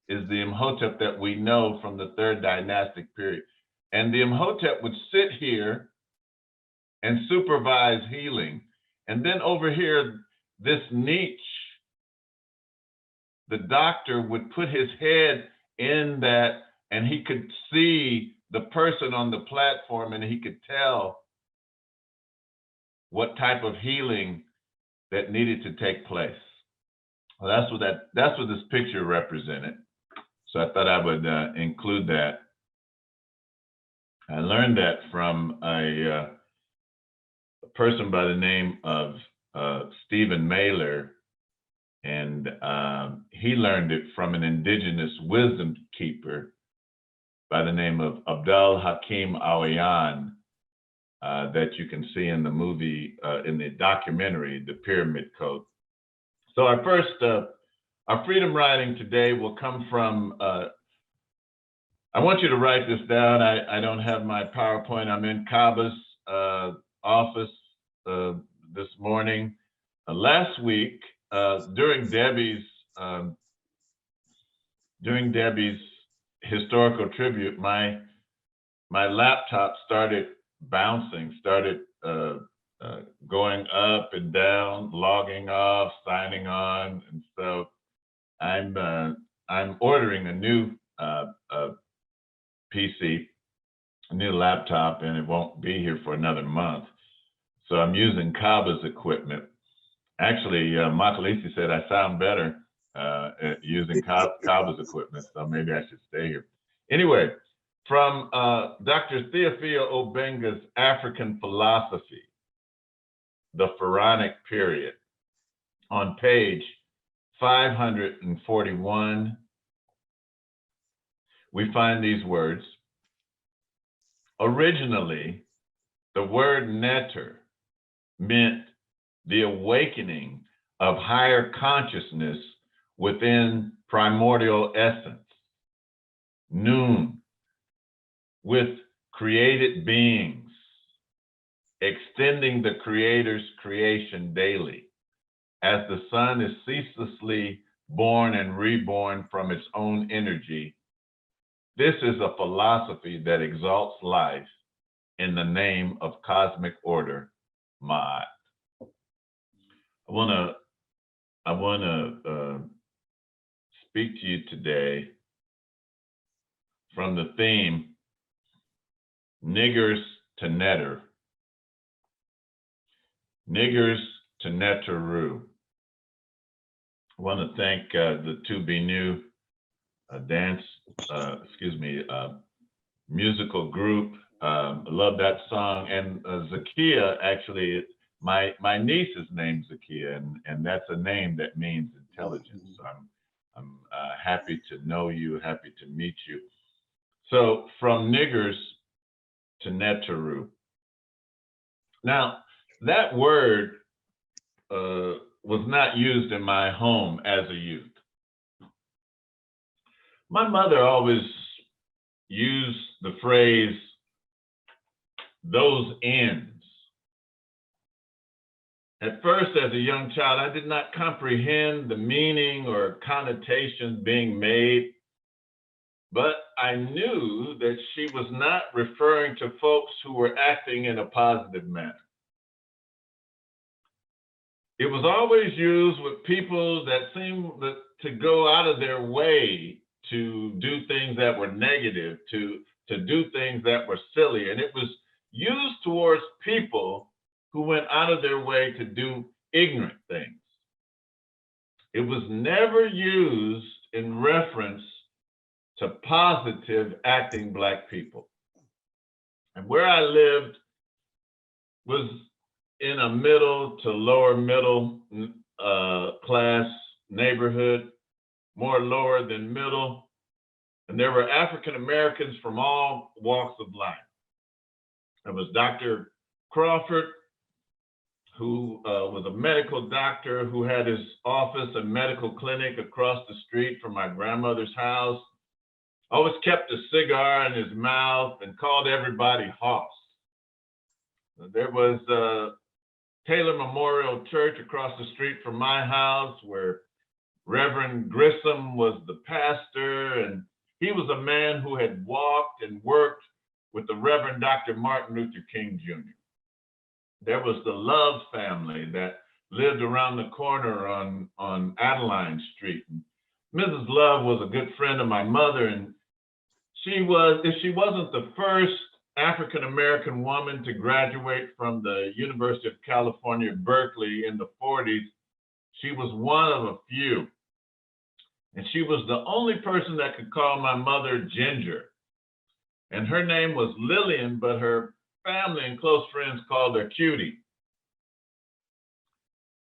is the Imhotep that we know from the third dynastic period. And the Imhotep would sit here and supervise healing. And then over here, this niche, the doctor would put his head in that, and he could see the person on the platform, and he could tell what type of healing that needed to take place. Well, that's what this picture represented. So I thought I would include that. I learned that from a person by the name of Stephen Mailer, and he learned it from an indigenous wisdom keeper by the name of Abdul Hakim Awayan, that you can see in the movie, in the documentary, The Pyramid Code. So our first, our freedom writing today will come from, I want you to write this down. I don't have my PowerPoint. I'm in Kaba's office this morning. Last week, during Debbie's historical tribute, my laptop started bouncing, started going up and down, logging off, signing on, and so I'm ordering a new PC, a new laptop, and it won't be here for another month. So I'm using Kaba's equipment. Actually, Makalisi said I sound better at using Kaba's equipment, so maybe I should stay here. Anyway, from Dr. Theophia Obenga's African Philosophy, the Pharaonic Period, on page 541, we find these words. Originally, the word neter meant the awakening of higher consciousness within primordial essence. Noon, with created beings, extending the Creator's creation daily, as the sun is ceaselessly born and reborn from its own energy. This is a philosophy that exalts life in the name of cosmic order, Ma'at. I want to speak to you today from the theme, Niggers to Netter. Niggers to Netteru. I want to thank the To Be New musical group. I love that song. And Zakia, actually, my niece is named Zakia, and that's a name that means intelligence. So I'm happy to know you, happy to meet you. So from niggers to Neteru. Now, that word was not used in my home as a youth. My mother always used the phrase, those ends. At first, as a young child, I did not comprehend the meaning or connotations being made, but I knew that she was not referring to folks who were acting in a positive manner. It was always used with people that seemed to go out of their way to do things that were negative, to do things that were silly. And it was used towards people who went out of their way to do ignorant things. It was never used in reference to positive acting Black people. And where I lived was in a middle to lower middle class neighborhood, more lower than middle. And there were African Americans from all walks of life. There was Dr. Crawford, who was a medical doctor who had his office and medical clinic across the street from my grandmother's house. Always kept a cigar in his mouth and called everybody Hoss. There was Taylor Memorial Church across the street from my house, where Reverend Grissom was the pastor, and he was a man who had walked and worked with the Reverend Dr. Martin Luther King Jr. There was the Love family that lived around the corner on Adeline Street. And Mrs. Love was a good friend of my mother, and if she wasn't the first African-American woman to graduate from the University of California, Berkeley in the 40s, she was one of a few. And she was the only person that could call my mother Ginger. And her name was Lillian, but her family and close friends called her Cutie.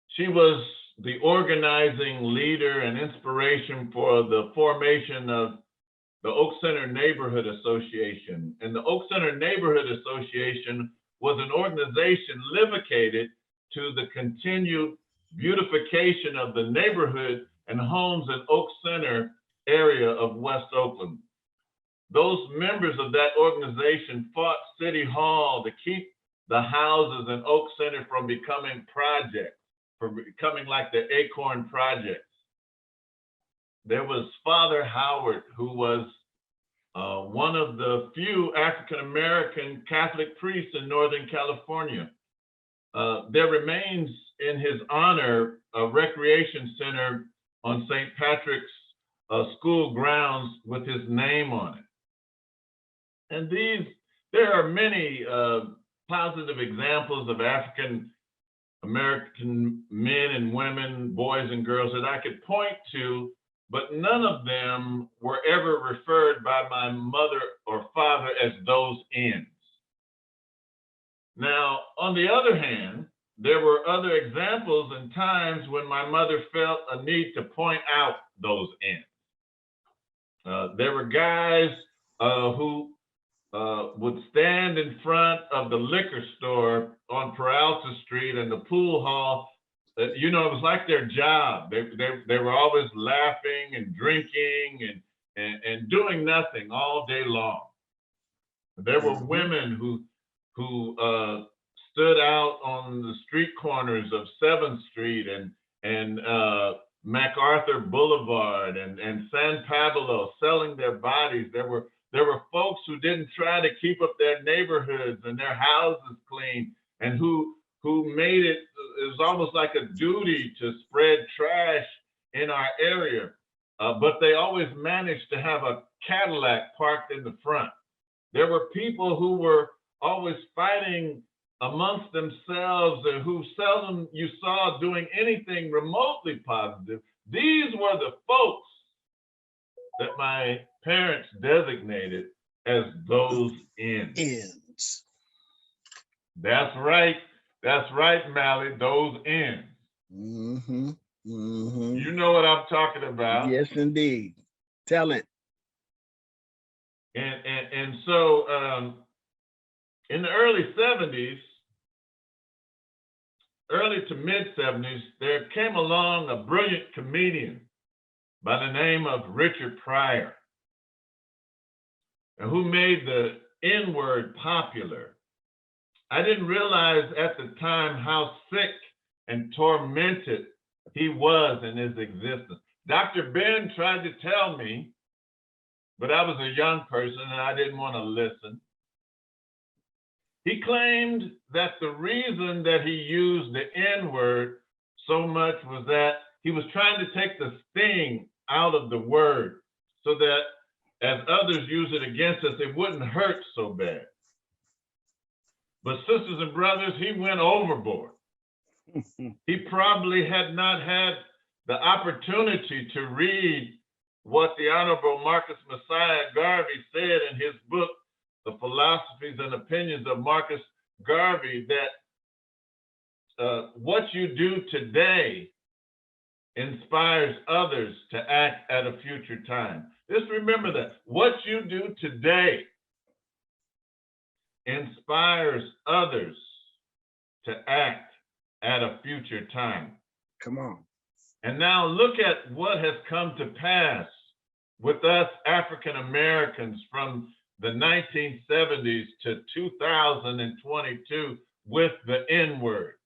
She was the organizing leader and inspiration for the formation of the Oak Center Neighborhood Association. And the Oak Center Neighborhood Association was an organization dedicated to the continued beautification of the neighborhood and homes in Oak Center area of West Oakland. Those members of that organization fought City Hall to keep the houses in Oak Center from becoming projects, from becoming like the Acorn Projects. There was Father Howard, who was one of the few African-American Catholic priests in Northern California. There remains in his honor a recreation center on St. Patrick's school grounds with his name on it. And there are many positive examples of African American men and women, boys and girls that I could point to, but none of them were ever referred by my mother or father as those ends. Now, on the other hand, there were other examples and times when my mother felt a need to point out those ends. There were guys who would stand in front of the liquor store on Peralta Street and the pool hall. It was like their job. They were always laughing and drinking and doing nothing all day long. There were women who stood out on the street corners of 7th Street and MacArthur Boulevard and San Pablo selling their bodies. There were folks who didn't try to keep up their neighborhoods and their houses clean, and who made it was almost like a duty to spread trash in our area. But they always managed to have a Cadillac parked in the front. There were people who were always fighting amongst themselves and who seldom you saw doing anything remotely positive, These were the folks that my parents designated as those ends. That's right. That's right, Mally, those ends. You know what I'm talking about. Yes, indeed. Tell it. And so in the early 70s, early to mid 70s, there came along a brilliant comedian by the name of Richard Pryor, who made the N-word popular. I didn't realize at the time how sick and tormented he was in his existence. Dr. Ben tried to tell me, but I was a young person and I didn't want to listen. He claimed that the reason that he used the N-word so much was that he was trying to take the sting out of the word so that as others use it against us, it wouldn't hurt so bad. But sisters and brothers, he went overboard. He probably had not had the opportunity to read what the Honorable Marcus Messiah Garvey said in his book, The Philosophies and Opinions of Marcus Garvey, that what you do today inspires others to act at a future time. Just remember that. What you do today inspires others to act at a future time. Come on. And now look at what has come to pass with us African Americans from the 1970s to 2022 with the N-word.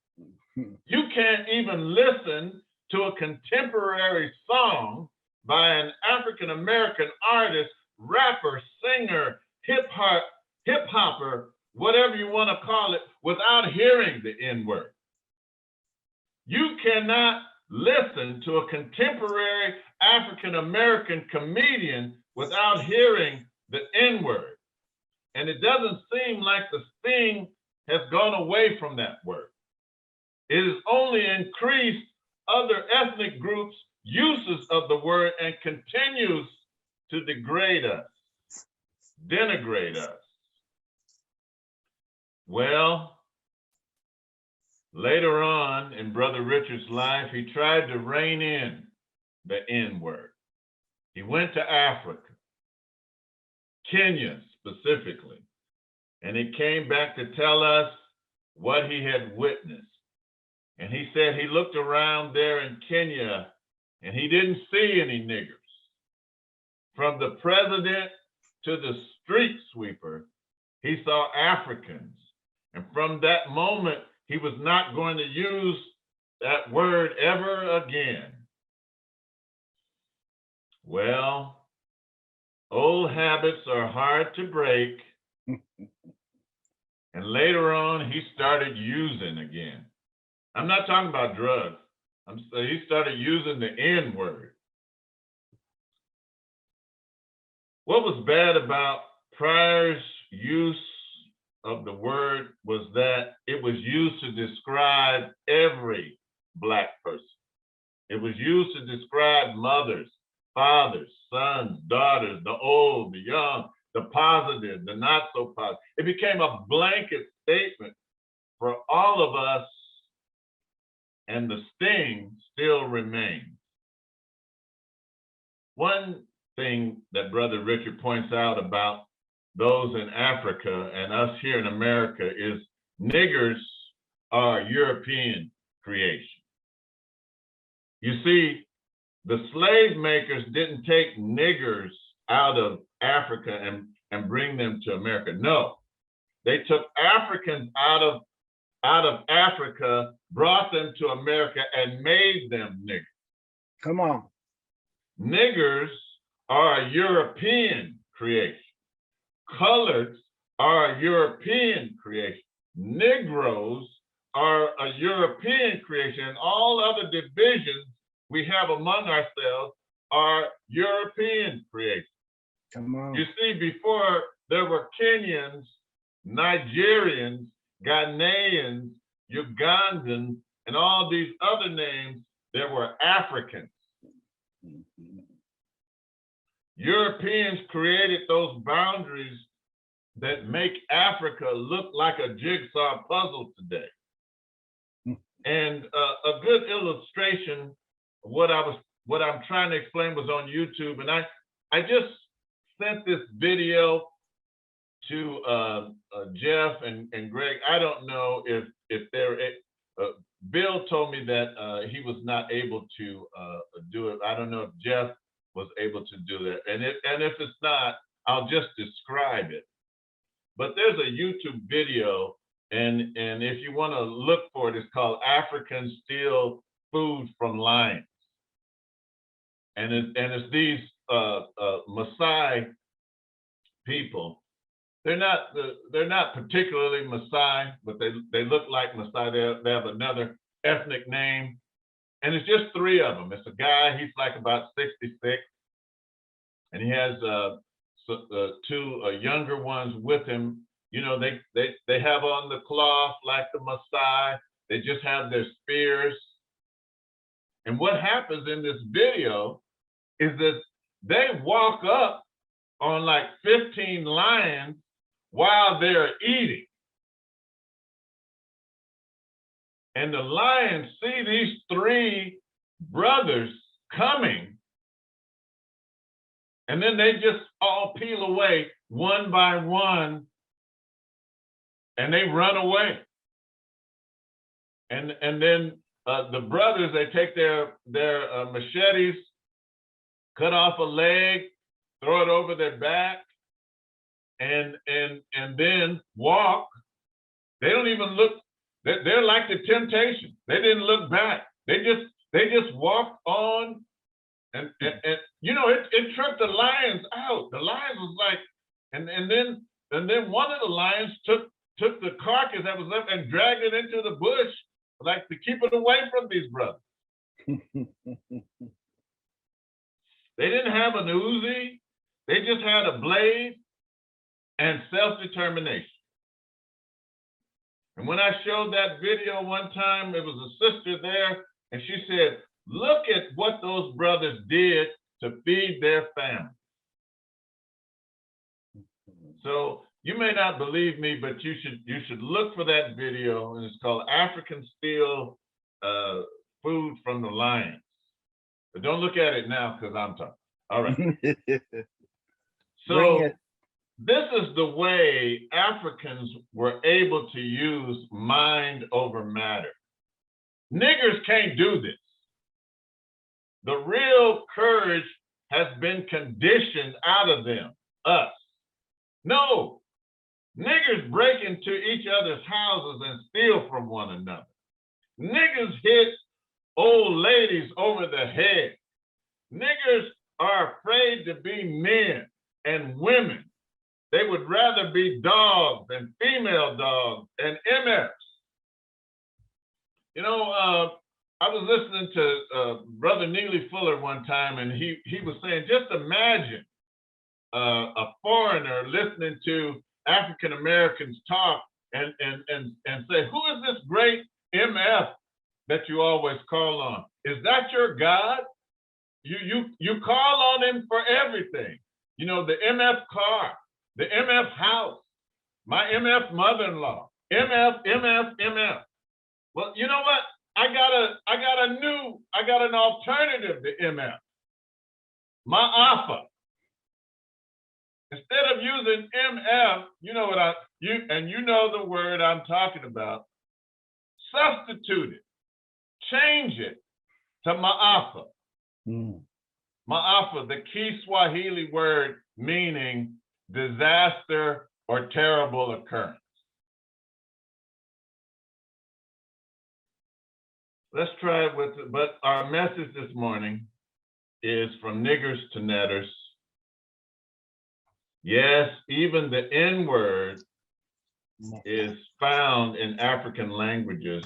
You can't even listen to a contemporary song by an African American artist, rapper, singer, hip-hopper, whatever you want to call it, without hearing the N-word. You cannot listen to a contemporary African American comedian without hearing the N-word. And it doesn't seem like the sting has gone away from that word. It has only increased other ethnic groups' uses of the word and continues to degrade us, denigrate us. Well, later on in Brother Richard's life, he tried to rein in the N-word. He went to Africa, Kenya specifically, and he came back to tell us what he had witnessed. And he said he looked around there in Kenya and he didn't see any niggers. From the president to the street sweeper, he saw Africans. And from that moment, he was not going to use that word ever again. Well, old habits are hard to break. And later on, he started using again. I'm not talking about drugs. He started using the N-word. What was bad about Pryor's use of the word was that it was used to describe every Black person. It was used to describe mothers, fathers, sons, daughters, the old, the young, the positive, the not so positive. It became a blanket statement for all of us, and the sting still remains. One thing that Brother Richard points out about those in Africa and us here in America is niggers are European creation. You see, the slave makers didn't take niggers out of Africa and bring them to America. No, they took Africans out of Africa, brought them to America, and made them niggers. Come on. Niggers are a European creation. Coloreds are a European creation. Negroes are a European creation. And all other divisions we have among ourselves are European creations. Come on. You see, before there were Kenyans, Nigerians, Ghanaians, Ugandans, and all these other names, there were Africans. Europeans created those boundaries that make Africa look like a jigsaw puzzle today. And a good illustration of what I'm trying to explain was on YouTube, and I just sent this video to Jeff and Greg. I don't know if they're Bill told me that he was not able to do it. I don't know if Jeff was able to do that, and if it's not, I'll just describe it. But there's a YouTube video, and if you want to look for it, it's called "Africans Steal Food from Lions," and it's these Maasai people. They're not particularly Maasai, but they look like Maasai. They have another ethnic name, and it's just three of them. It's a guy. He's like about 66, and he has two younger ones with him. You know, they have on the cloth like the Maasai. They just have their spears. And what happens in this video is that they walk up on like 15 lions while they're eating. And the lions see these three brothers coming, and then they just all peel away one by one, and they run away. And then the brothers, they take their machetes, cut off a leg, throw it over their back, and then walk. They don't even look. They're like the Temptation. They didn't look back. They just walked on, and you know, it tripped the lions out. The lions was like, and then one of the lions took the carcass that was left and dragged it into the bush, like to keep it away from these brothers. They didn't have an Uzi. They just had a blade and self-determination. And when I showed that video one time, it was a sister there, and she said, look at what those brothers did to feed their family. So you may not believe me, but you should look for that video, and it's called "Africans Steal Food from the Lions." But don't look at it now because I'm talking. All right. So this is the way Africans were able to use mind over matter. Niggers can't do this. The real courage has been conditioned out of them, us. No, niggers break into each other's houses and steal from one another. Niggers hit old ladies over the head. Niggers are afraid to be men and women. They would rather be dogs and female dogs and MFs. You know, I was listening to Brother Neely Fuller one time, and he was saying, just imagine a foreigner listening to African Americans talk and say, who is this great MF that you always call on? Is that your God? You call on him for everything. You know, the MF car, the MF house, my MF mother-in-law, MF. Well, you know what? I got an alternative to MF. Ma'afa. Instead of using MF, you know what you know the word I'm talking about. Substitute it, change it to Ma'afa. Ma'afa, the key Swahili word meaning disaster or terrible occurrence. Let's try it but our message this morning is from niggers to netters. Yes, even the N word is found in African languages.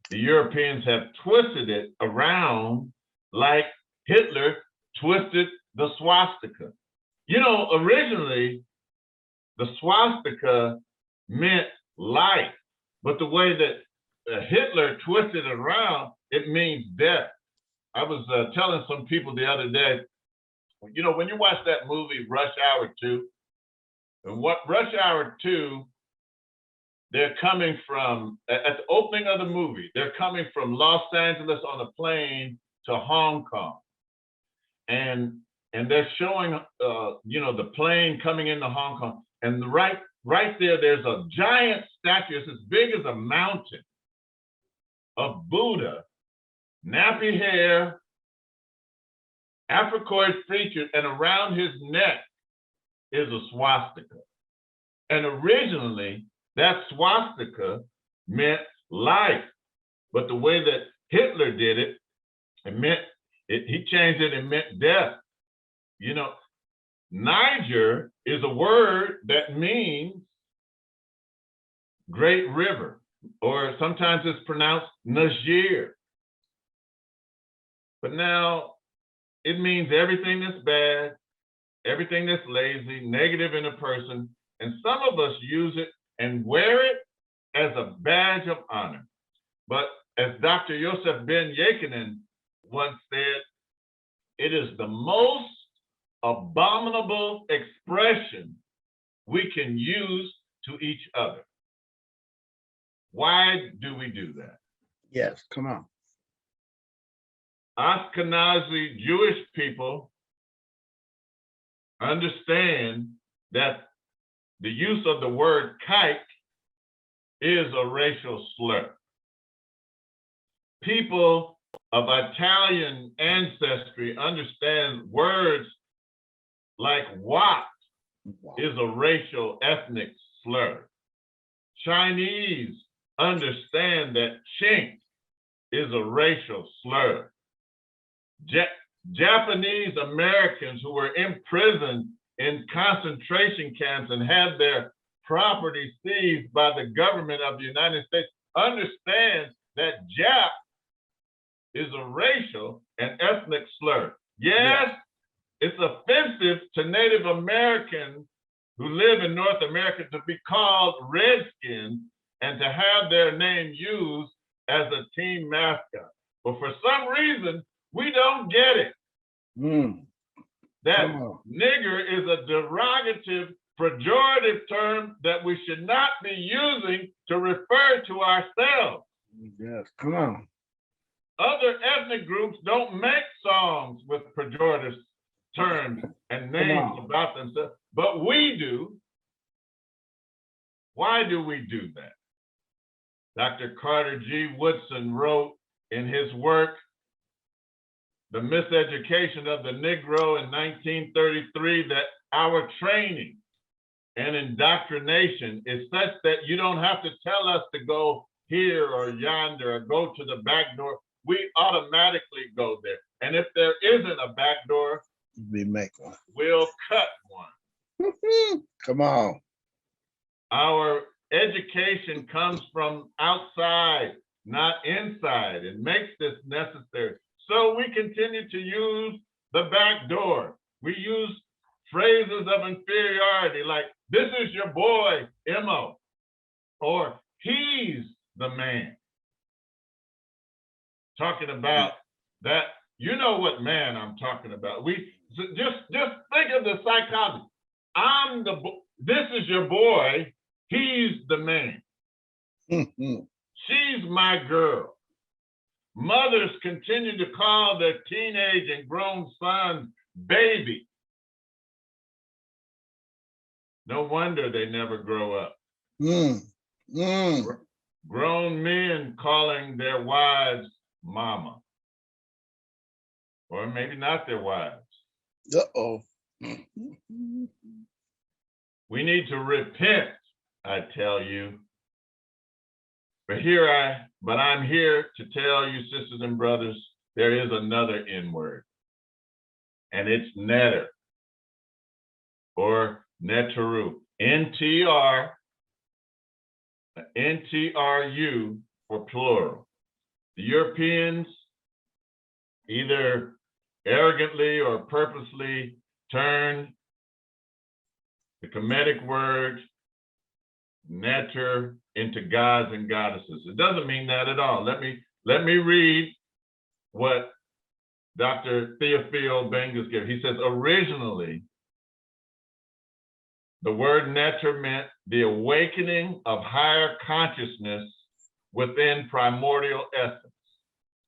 The Europeans have twisted it around like Hitler twisted the swastika. You know, originally, the swastika meant life, but the way that Hitler twisted it around, it means death. I was telling some people the other day, You know, when you watch that movie Rush Hour 2, and what Rush Hour 2, they're coming from, at the opening of the movie, they're coming from Los Angeles on a plane to Hong Kong. And they're showing, you know, the plane coming into Hong Kong. And right there, there's a giant statue. It's as big as a mountain of Buddha, nappy hair, Africoid features, and around his neck is a swastika. And originally, that swastika meant life. But the way that Hitler did it, he changed it and meant death. You know, Niger is a word that means great river, or sometimes it's pronounced Niger. But now it means everything that's bad, everything that's lazy, negative in a person, and some of us use it and wear it as a badge of honor. But as Dr. Yosef Ben Yekinen once said, it is the most abominable expression we can use to each other. Why do we do that? Yes, come on. Ashkenazi Jewish people understand that the use of the word kike is a racial slur. People of Italian ancestry understand words like wat is a racial ethnic slur. Chinese understand that chink is a racial slur. Japanese Americans who were imprisoned in concentration camps and had their property seized by the government of the United States understand that Jap is a racial and ethnic slur. Yes, it's offensive to Native Americans who live in North America to be called Redskins and to have their name used as a team mascot. But for some reason, we don't get it. That nigger is a derogative, pejorative term that we should not be using to refer to ourselves. Yes, come on. Other ethnic groups don't make songs with pejorative terms and names about themselves, but we do. Why do we do that? Dr. Carter G. Woodson wrote in his work, The Miseducation of the Negro in 1933, that our training and indoctrination is such that you don't have to tell us to go here or yonder or go to the back door. We automatically go there. And if there isn't a back door, we make one. We'll cut one. Come on. Our education comes from outside, not inside. It makes this necessary. So we continue to use the back door. We use phrases of inferiority like, this is your boy, Immo, or he's the man. Talking about that, you know what man I'm talking about. We just think of the psychology. This is your boy, he's the man. She's my girl. Mothers continue to call their teenage and grown sons baby. No wonder they never grow up. Grown men calling their wives mama. Or maybe not their wives. We need to repent, I tell you. But I'm here to tell you, sisters and brothers, there is another N word. And it's netter or neteru. NTRU for plural. The Europeans either arrogantly or purposely turn the Kemetic word neter into gods and goddesses. It doesn't mean that at all. Let me read what Dr. Theophil Bengus gave. He says, originally, the word neter meant the awakening of higher consciousness within primordial essence,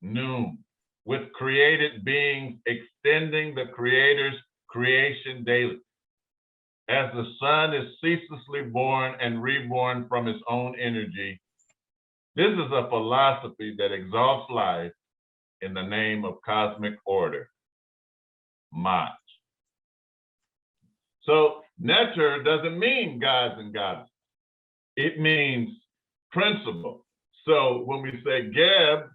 noon, with created beings extending the Creator's creation daily. As the sun is ceaselessly born and reborn from its own energy, this is a philosophy that exalts life in the name of cosmic order, Mach. So neter doesn't mean gods and goddesses. It means principle. So when we say Geb,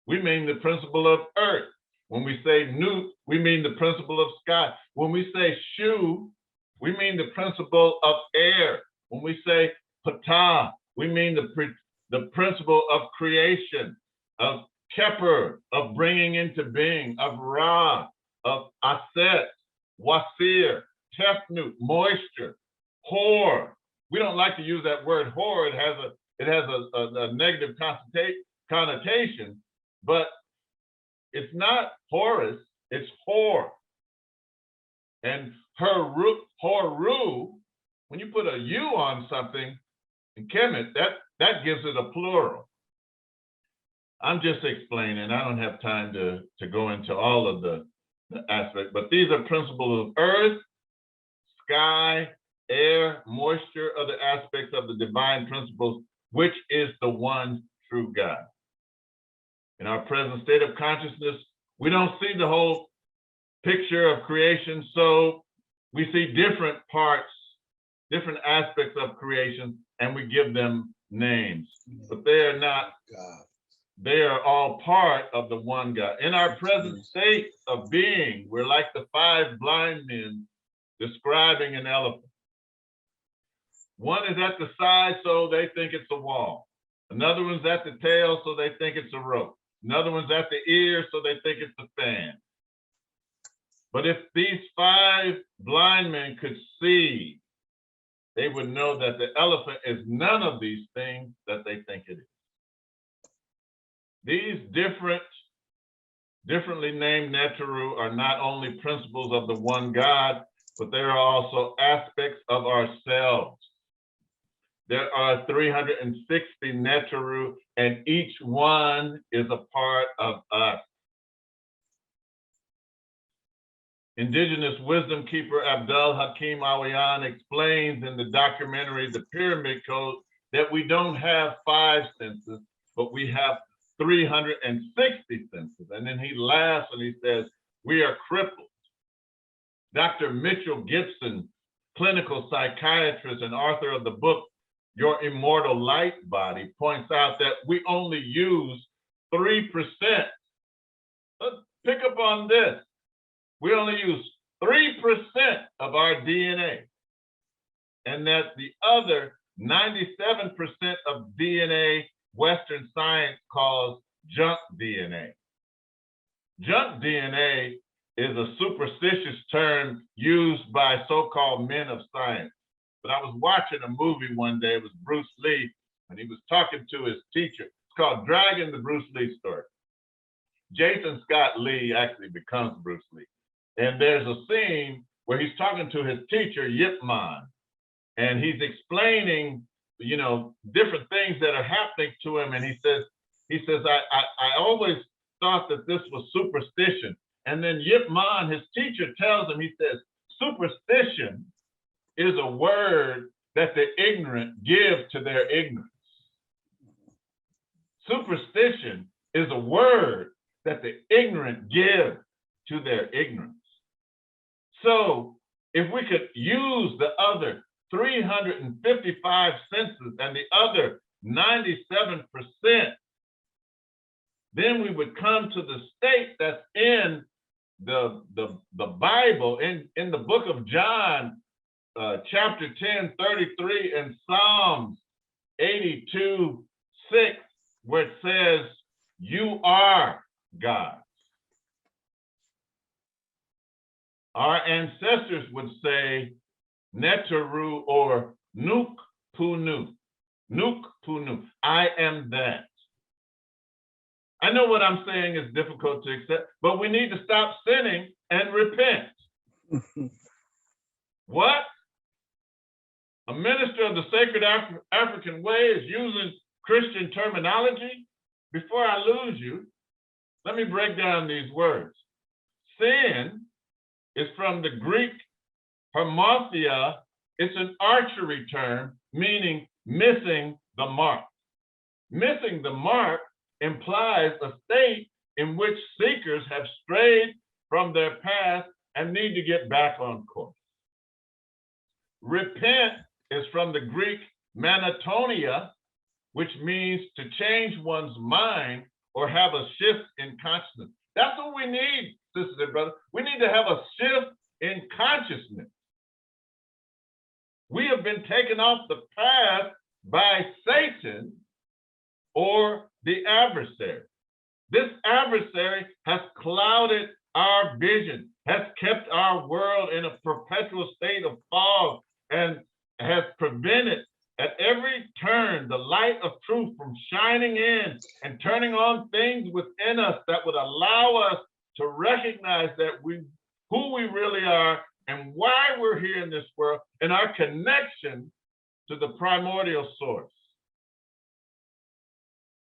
we mean the principle of earth. When we say Nut, we mean the principle of sky. When we say Shu, we mean the principle of air. When we say Ptah, we mean the principle of creation, of Keper, of bringing into being, of Ra, of Aset, Wasir, Tefnut, moisture, Hor. We don't like to use that word Hor. It has a negative connotation, but it's not Horus, it's Hor. And Horu, when you put a U on something in Kemet, that gives it a plural. I'm just explaining. I don't have time to go into all of the aspects, but these are principles of earth, sky, air, moisture, other aspects of the divine principles, which is the one true God. In our present state of consciousness, we don't see the whole picture of creation, so we see different parts, different aspects of creation, and we give them names, but they are not God. They are all part of the one God. In our present state of being, we're like the 5 blind men describing an elephant. One is at the side, so they think it's a wall. Another one's at the tail, so they think it's a rope. Another one's at the ear, so they think it's a fan. But if these 5 blind men could see, they would know that the elephant is none of these things that they think it is. These differently named Neteru are not only principles of the one God, but they are also aspects of ourselves. There are 360 Neteru, and each one is a part of us. Indigenous wisdom keeper Abdul Hakim Awiyan explains in the documentary The Pyramid Code that we don't have 5 senses, but we have 360 senses. And then he laughs and he says, we are crippled. Dr. Mitchell Gibson, clinical psychiatrist and author of the book, Your Immortal Light Body, points out that we only use 3%. Let's pick up on this. We only use 3% of our DNA, and that the other 97% of DNA Western science calls junk DNA. Junk DNA is a superstitious term used by so-called men of science. But I was watching a movie one day, it was Bruce Lee, and he was talking to his teacher. It's called Dragon, the Bruce Lee Story. Jason Scott Lee actually becomes Bruce Lee. And there's a scene where he's talking to his teacher, Yip Man, and he's explaining, you know, different things that are happening to him. And he says, I always thought that this was superstition. And then Yip Man, his teacher, tells him, he says, superstition is a word that the ignorant give to their ignorance. Superstition is a word that the ignorant give to their ignorance. So if we could use the other 355 senses and the other 97%, then we would come to the state that's in the Bible, in the book of John, chapter 10, 33, and Psalms 82, 6, where it says, you are God. Our ancestors would say Neteru or Nuk Punu. Nuk Punu. I am that. I know what I'm saying is difficult to accept, but we need to stop sinning and repent. What? A minister of the sacred African way is using Christian terminology? Before I lose you, let me break down these words. Sin is from the Greek hermothia. It's an archery term meaning missing the mark. Missing the mark implies a state in which seekers have strayed from their path and need to get back on course. Repent is from the Greek manatonia, which means to change one's mind or have a shift in consciousness. That's what we need, sisters and brothers. We need to have a shift in consciousness. We have been taken off the path by Satan or the adversary. This adversary has clouded our vision, has kept our world in a perpetual state of fog, and has prevented at every turn the light of truth from shining in and turning on things within us that would allow us to recognize that who we really are and why we're here in this world and our connection to the primordial source.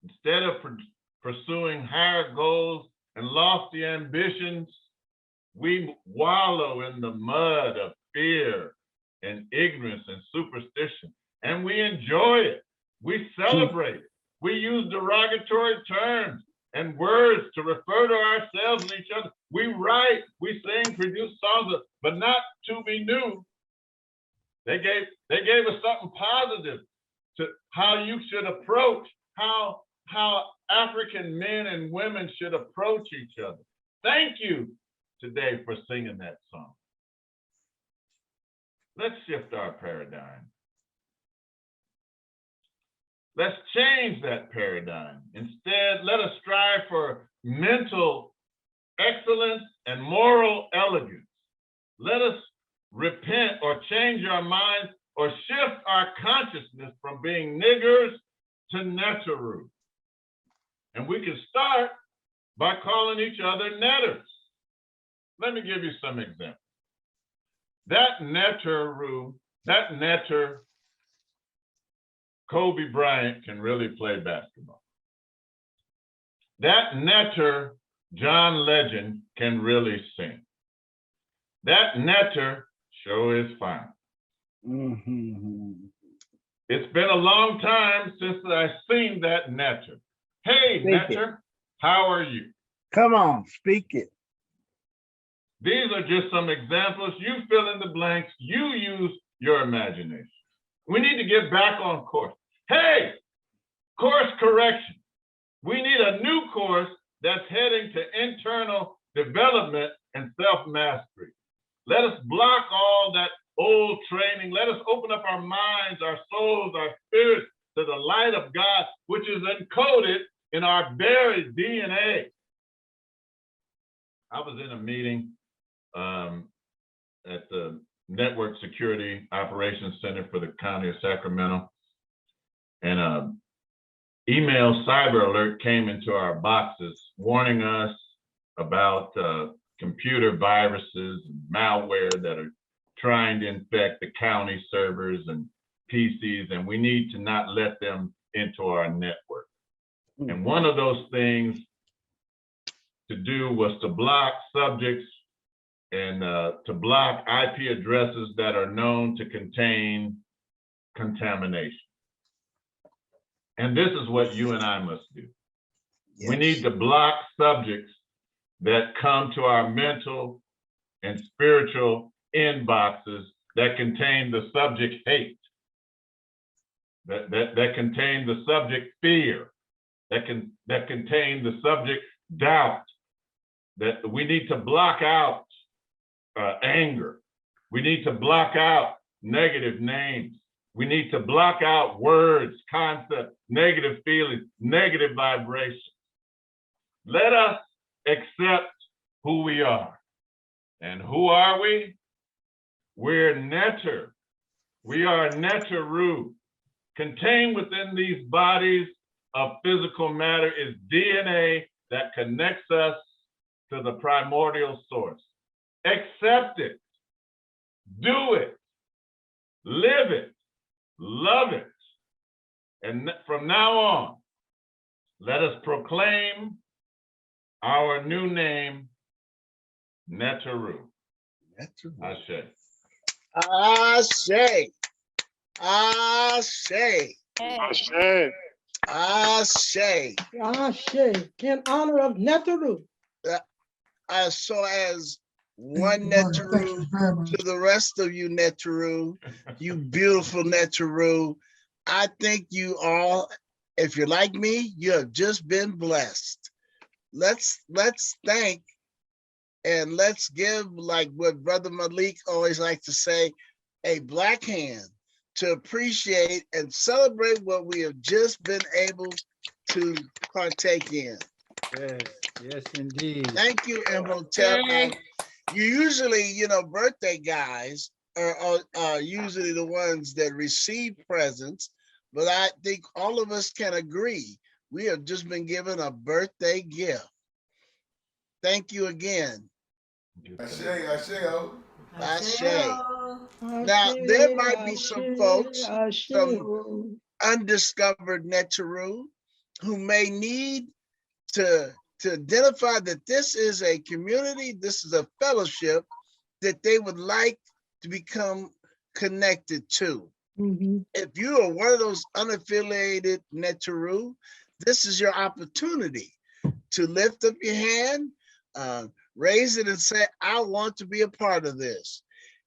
Instead of pursuing higher goals and lofty ambitions, we wallow in the mud of fear and ignorance and superstition, and we enjoy it. We celebrate it. We use derogatory terms and words to refer to ourselves and each other. We write, we sing, produce songs, but not to be new. They gave us something positive to how you should approach, how African men and women should approach each other. Thank you today for singing that song. Let's shift our paradigm. Let's change that paradigm. Instead, let us strive for mental excellence and moral elegance. Let us repent or change our minds or shift our consciousness from being niggers to Neteru. And we can start by calling each other netters. Let me give you some examples. That netter, Kobe Bryant can really play basketball. That netter, John Legend, can really sing. That netter sure is fine. It's been a long time since I've seen that netter. Hey, netter, how are you? Come on, speak it. These are just some examples. You fill in the blanks. You use your imagination. We need to get back on course. Hey, course correction. We need a new course that's heading to internal development and self-mastery. Let us block all that old training. Let us open up our minds, our souls, our spirits to the light of God, which is encoded in our very DNA. I was in a meeting at the Network Security Operations Center for the County of Sacramento, and an email cyber alert came into our boxes warning us about computer viruses and malware that are trying to infect the county servers and PCs, and we need to not let them into our network. And one of those things to do was to block subjects and to block IP addresses that are known to contain contamination. And this is what you and I must do. Yes. We need to block subjects that come to our mental and spiritual inboxes that contain the subject hate, that contain the subject fear, that contain the subject doubt, that we need to block out anger. We need to block out negative names. We need to block out words, concepts, negative feelings, negative vibrations. Let us accept who we are. And who are we? We're netter. We are Neteru, contained within these bodies of physical matter is DNA that connects us to the primordial source. Accept it, do it, live it, love it. And from now on, let us proclaim our new name, Neteru. Ashe. Ashe. Ashe. Ashe. Ashe. Ashe. In honor of Neteru. So as one Neteru to the rest of you Neteru, you beautiful Neteru, I think you all, if you're like me, you have just been blessed. Let's thank and let's give, like what Brother Malik always likes to say, a black hand to appreciate and celebrate what we have just been able to partake in. Yes, yes, indeed. Thank you, Imhotep. You usually, birthday guys are usually the ones that receive presents, but I think all of us can agree we have just been given a birthday gift. Thank you again. Ashe, Ashe. Ashe. Now, there might be some folks, some undiscovered Neteru, who may need to identify that this is a community, this is a fellowship that they would like to become connected to. If you are one of those unaffiliated Neteru, this is your opportunity to lift up your hand, raise it and say, I want to be a part of this.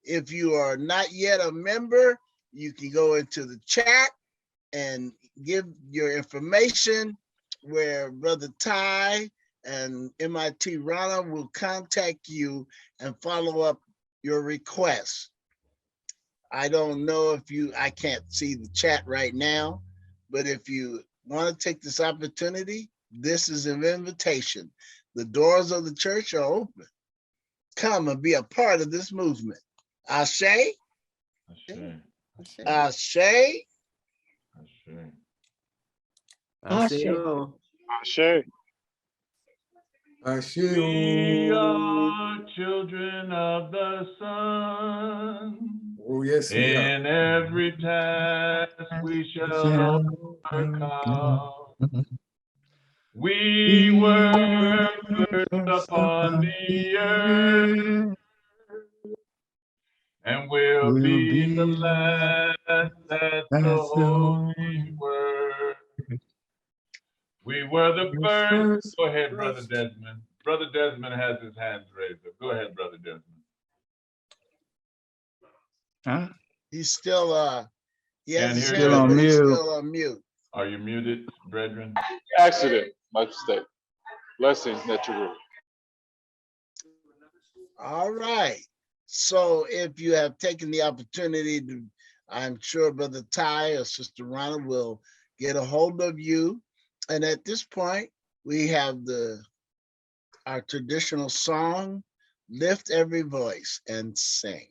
If you are not yet a member, you can go into the chat and give your information, where Brother Ty and MIT Rana will contact you and follow up your request. I don't know if I can't see the chat right now, but if you want to take this opportunity, this is an invitation. The doors of the church are open. Come and be a part of this movement. Ashe? Ashe? Ashe? Ashe. Ashe. Ashe. We are children of the sun. Oh, yes, we are. In every task we shall overcome. We were first upon the earth, and will be the last. That's the holy word. We were the first. Go ahead, Brother Desmond. Brother Desmond has his hands raised. Go ahead, Brother Desmond. Huh? He's still still on mute. Still on mute. Are you muted, brethren? Accident, my mistake. Blessings, Neteru. All right. So if you have taken the opportunity to, I'm sure Brother Ty or Sister Rana will get a hold of you. And at this point, we have our traditional song, Lift Every Voice and Sing.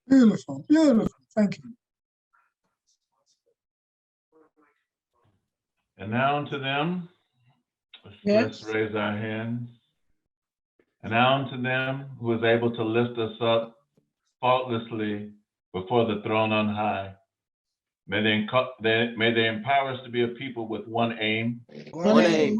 Beautiful, beautiful. Thank you. And now unto them, let's raise our hands. And now unto them who is able to lift us up faultlessly before the throne on high. May they empower us to be a people with one aim, One aim,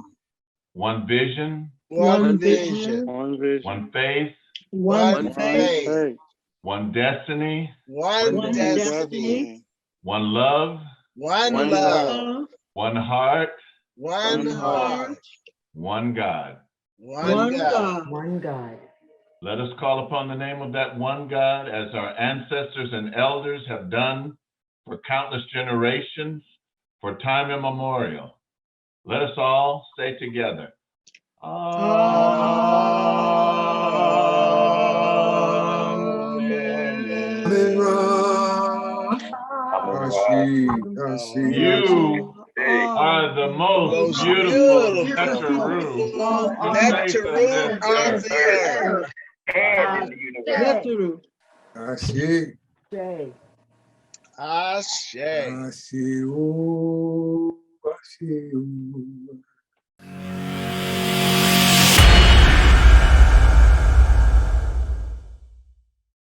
one vision, one vision, one faith, one faith, one destiny, one destiny, one love, one love, one heart, one heart, one God. one God. One God. Let us call upon the name of that one God as our ancestors and elders have done for countless generations, for time immemorial. Let us all say together, You are the most beautiful nectaroo on the earth. And in the universe. Ashe. Ashe. Ashe. Oh, Ashe.